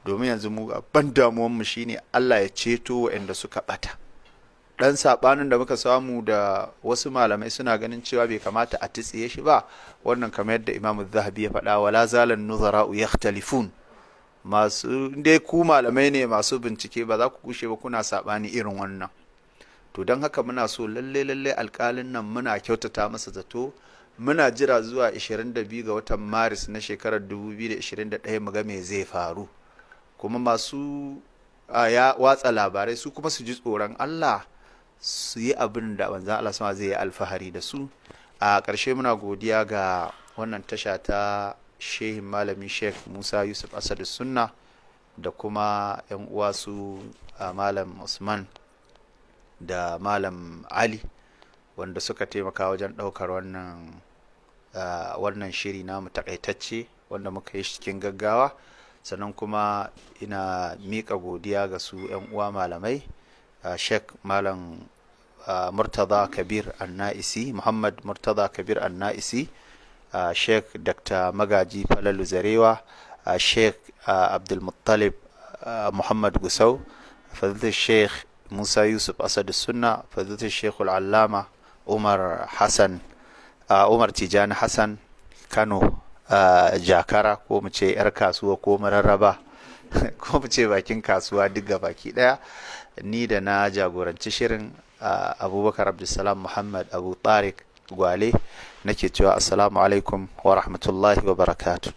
Domin yanzu mu ban damuwanmu shine Allah ya ceto waɗanda suka bata, ɗan saɓanin da muka samu da wasu malamai suna ganin cewa bai kamata a titsiye shi ba, wannan kamar yadda imamu zahabi ya faɗa, wala zalan nuzara'u yakhtalifun, masu dai ku malamai ne masu bincike ba za ku kushe ba kuna saɓani irin wannan. To don haka muna so lalle alƙalin nan muna kyautata masa zato, muna jira zuwa 22 ga watan maris na shekarar 2021 mu ga me zai faru, kuma masu ya watsa labarai su kuma su ji tsoron Allah su yi abin da manzon Allah sama zai yi alfahari da su. A ƙarshe muna godiya ga wannan tasha ta shehin malami Sheikh Musa Yusuf Asadu Sunna da kuma 'yan uwa su malam Usman da malam Ali wanda suka taimaka wajen ɗaukar wannan shiri namu takaitacce wanda muka yi cikin gaggawa. Sannan kuma ina miƙa godiya ga su 'yan uwa malamai, Sheikh Malam Murtaza Kabir An-Na'isi, Muhammad Murtaza Kabir An-Na'isi, Sheikh Dr. Magaji Falalu Zarewa, Sheikh Abdul Muttalib Muhammad Gusau, Fadilatul Sheikh Musa Yusuf Asadu Sunna, Fadilatul Sheikh Al-Allama Umar Tijani Hassan Kano, Jakara, ko mu ce 'yar kasuwa ko mararraba ko mu ce bakin kasuwa duk ga baki daya. Ni da na jagoranci shirin Abubakar Abdulsalam Muhammad Abu Tariq Gwale nake cewa assalamu alaikum wa rahmatullahi wa barakatuh.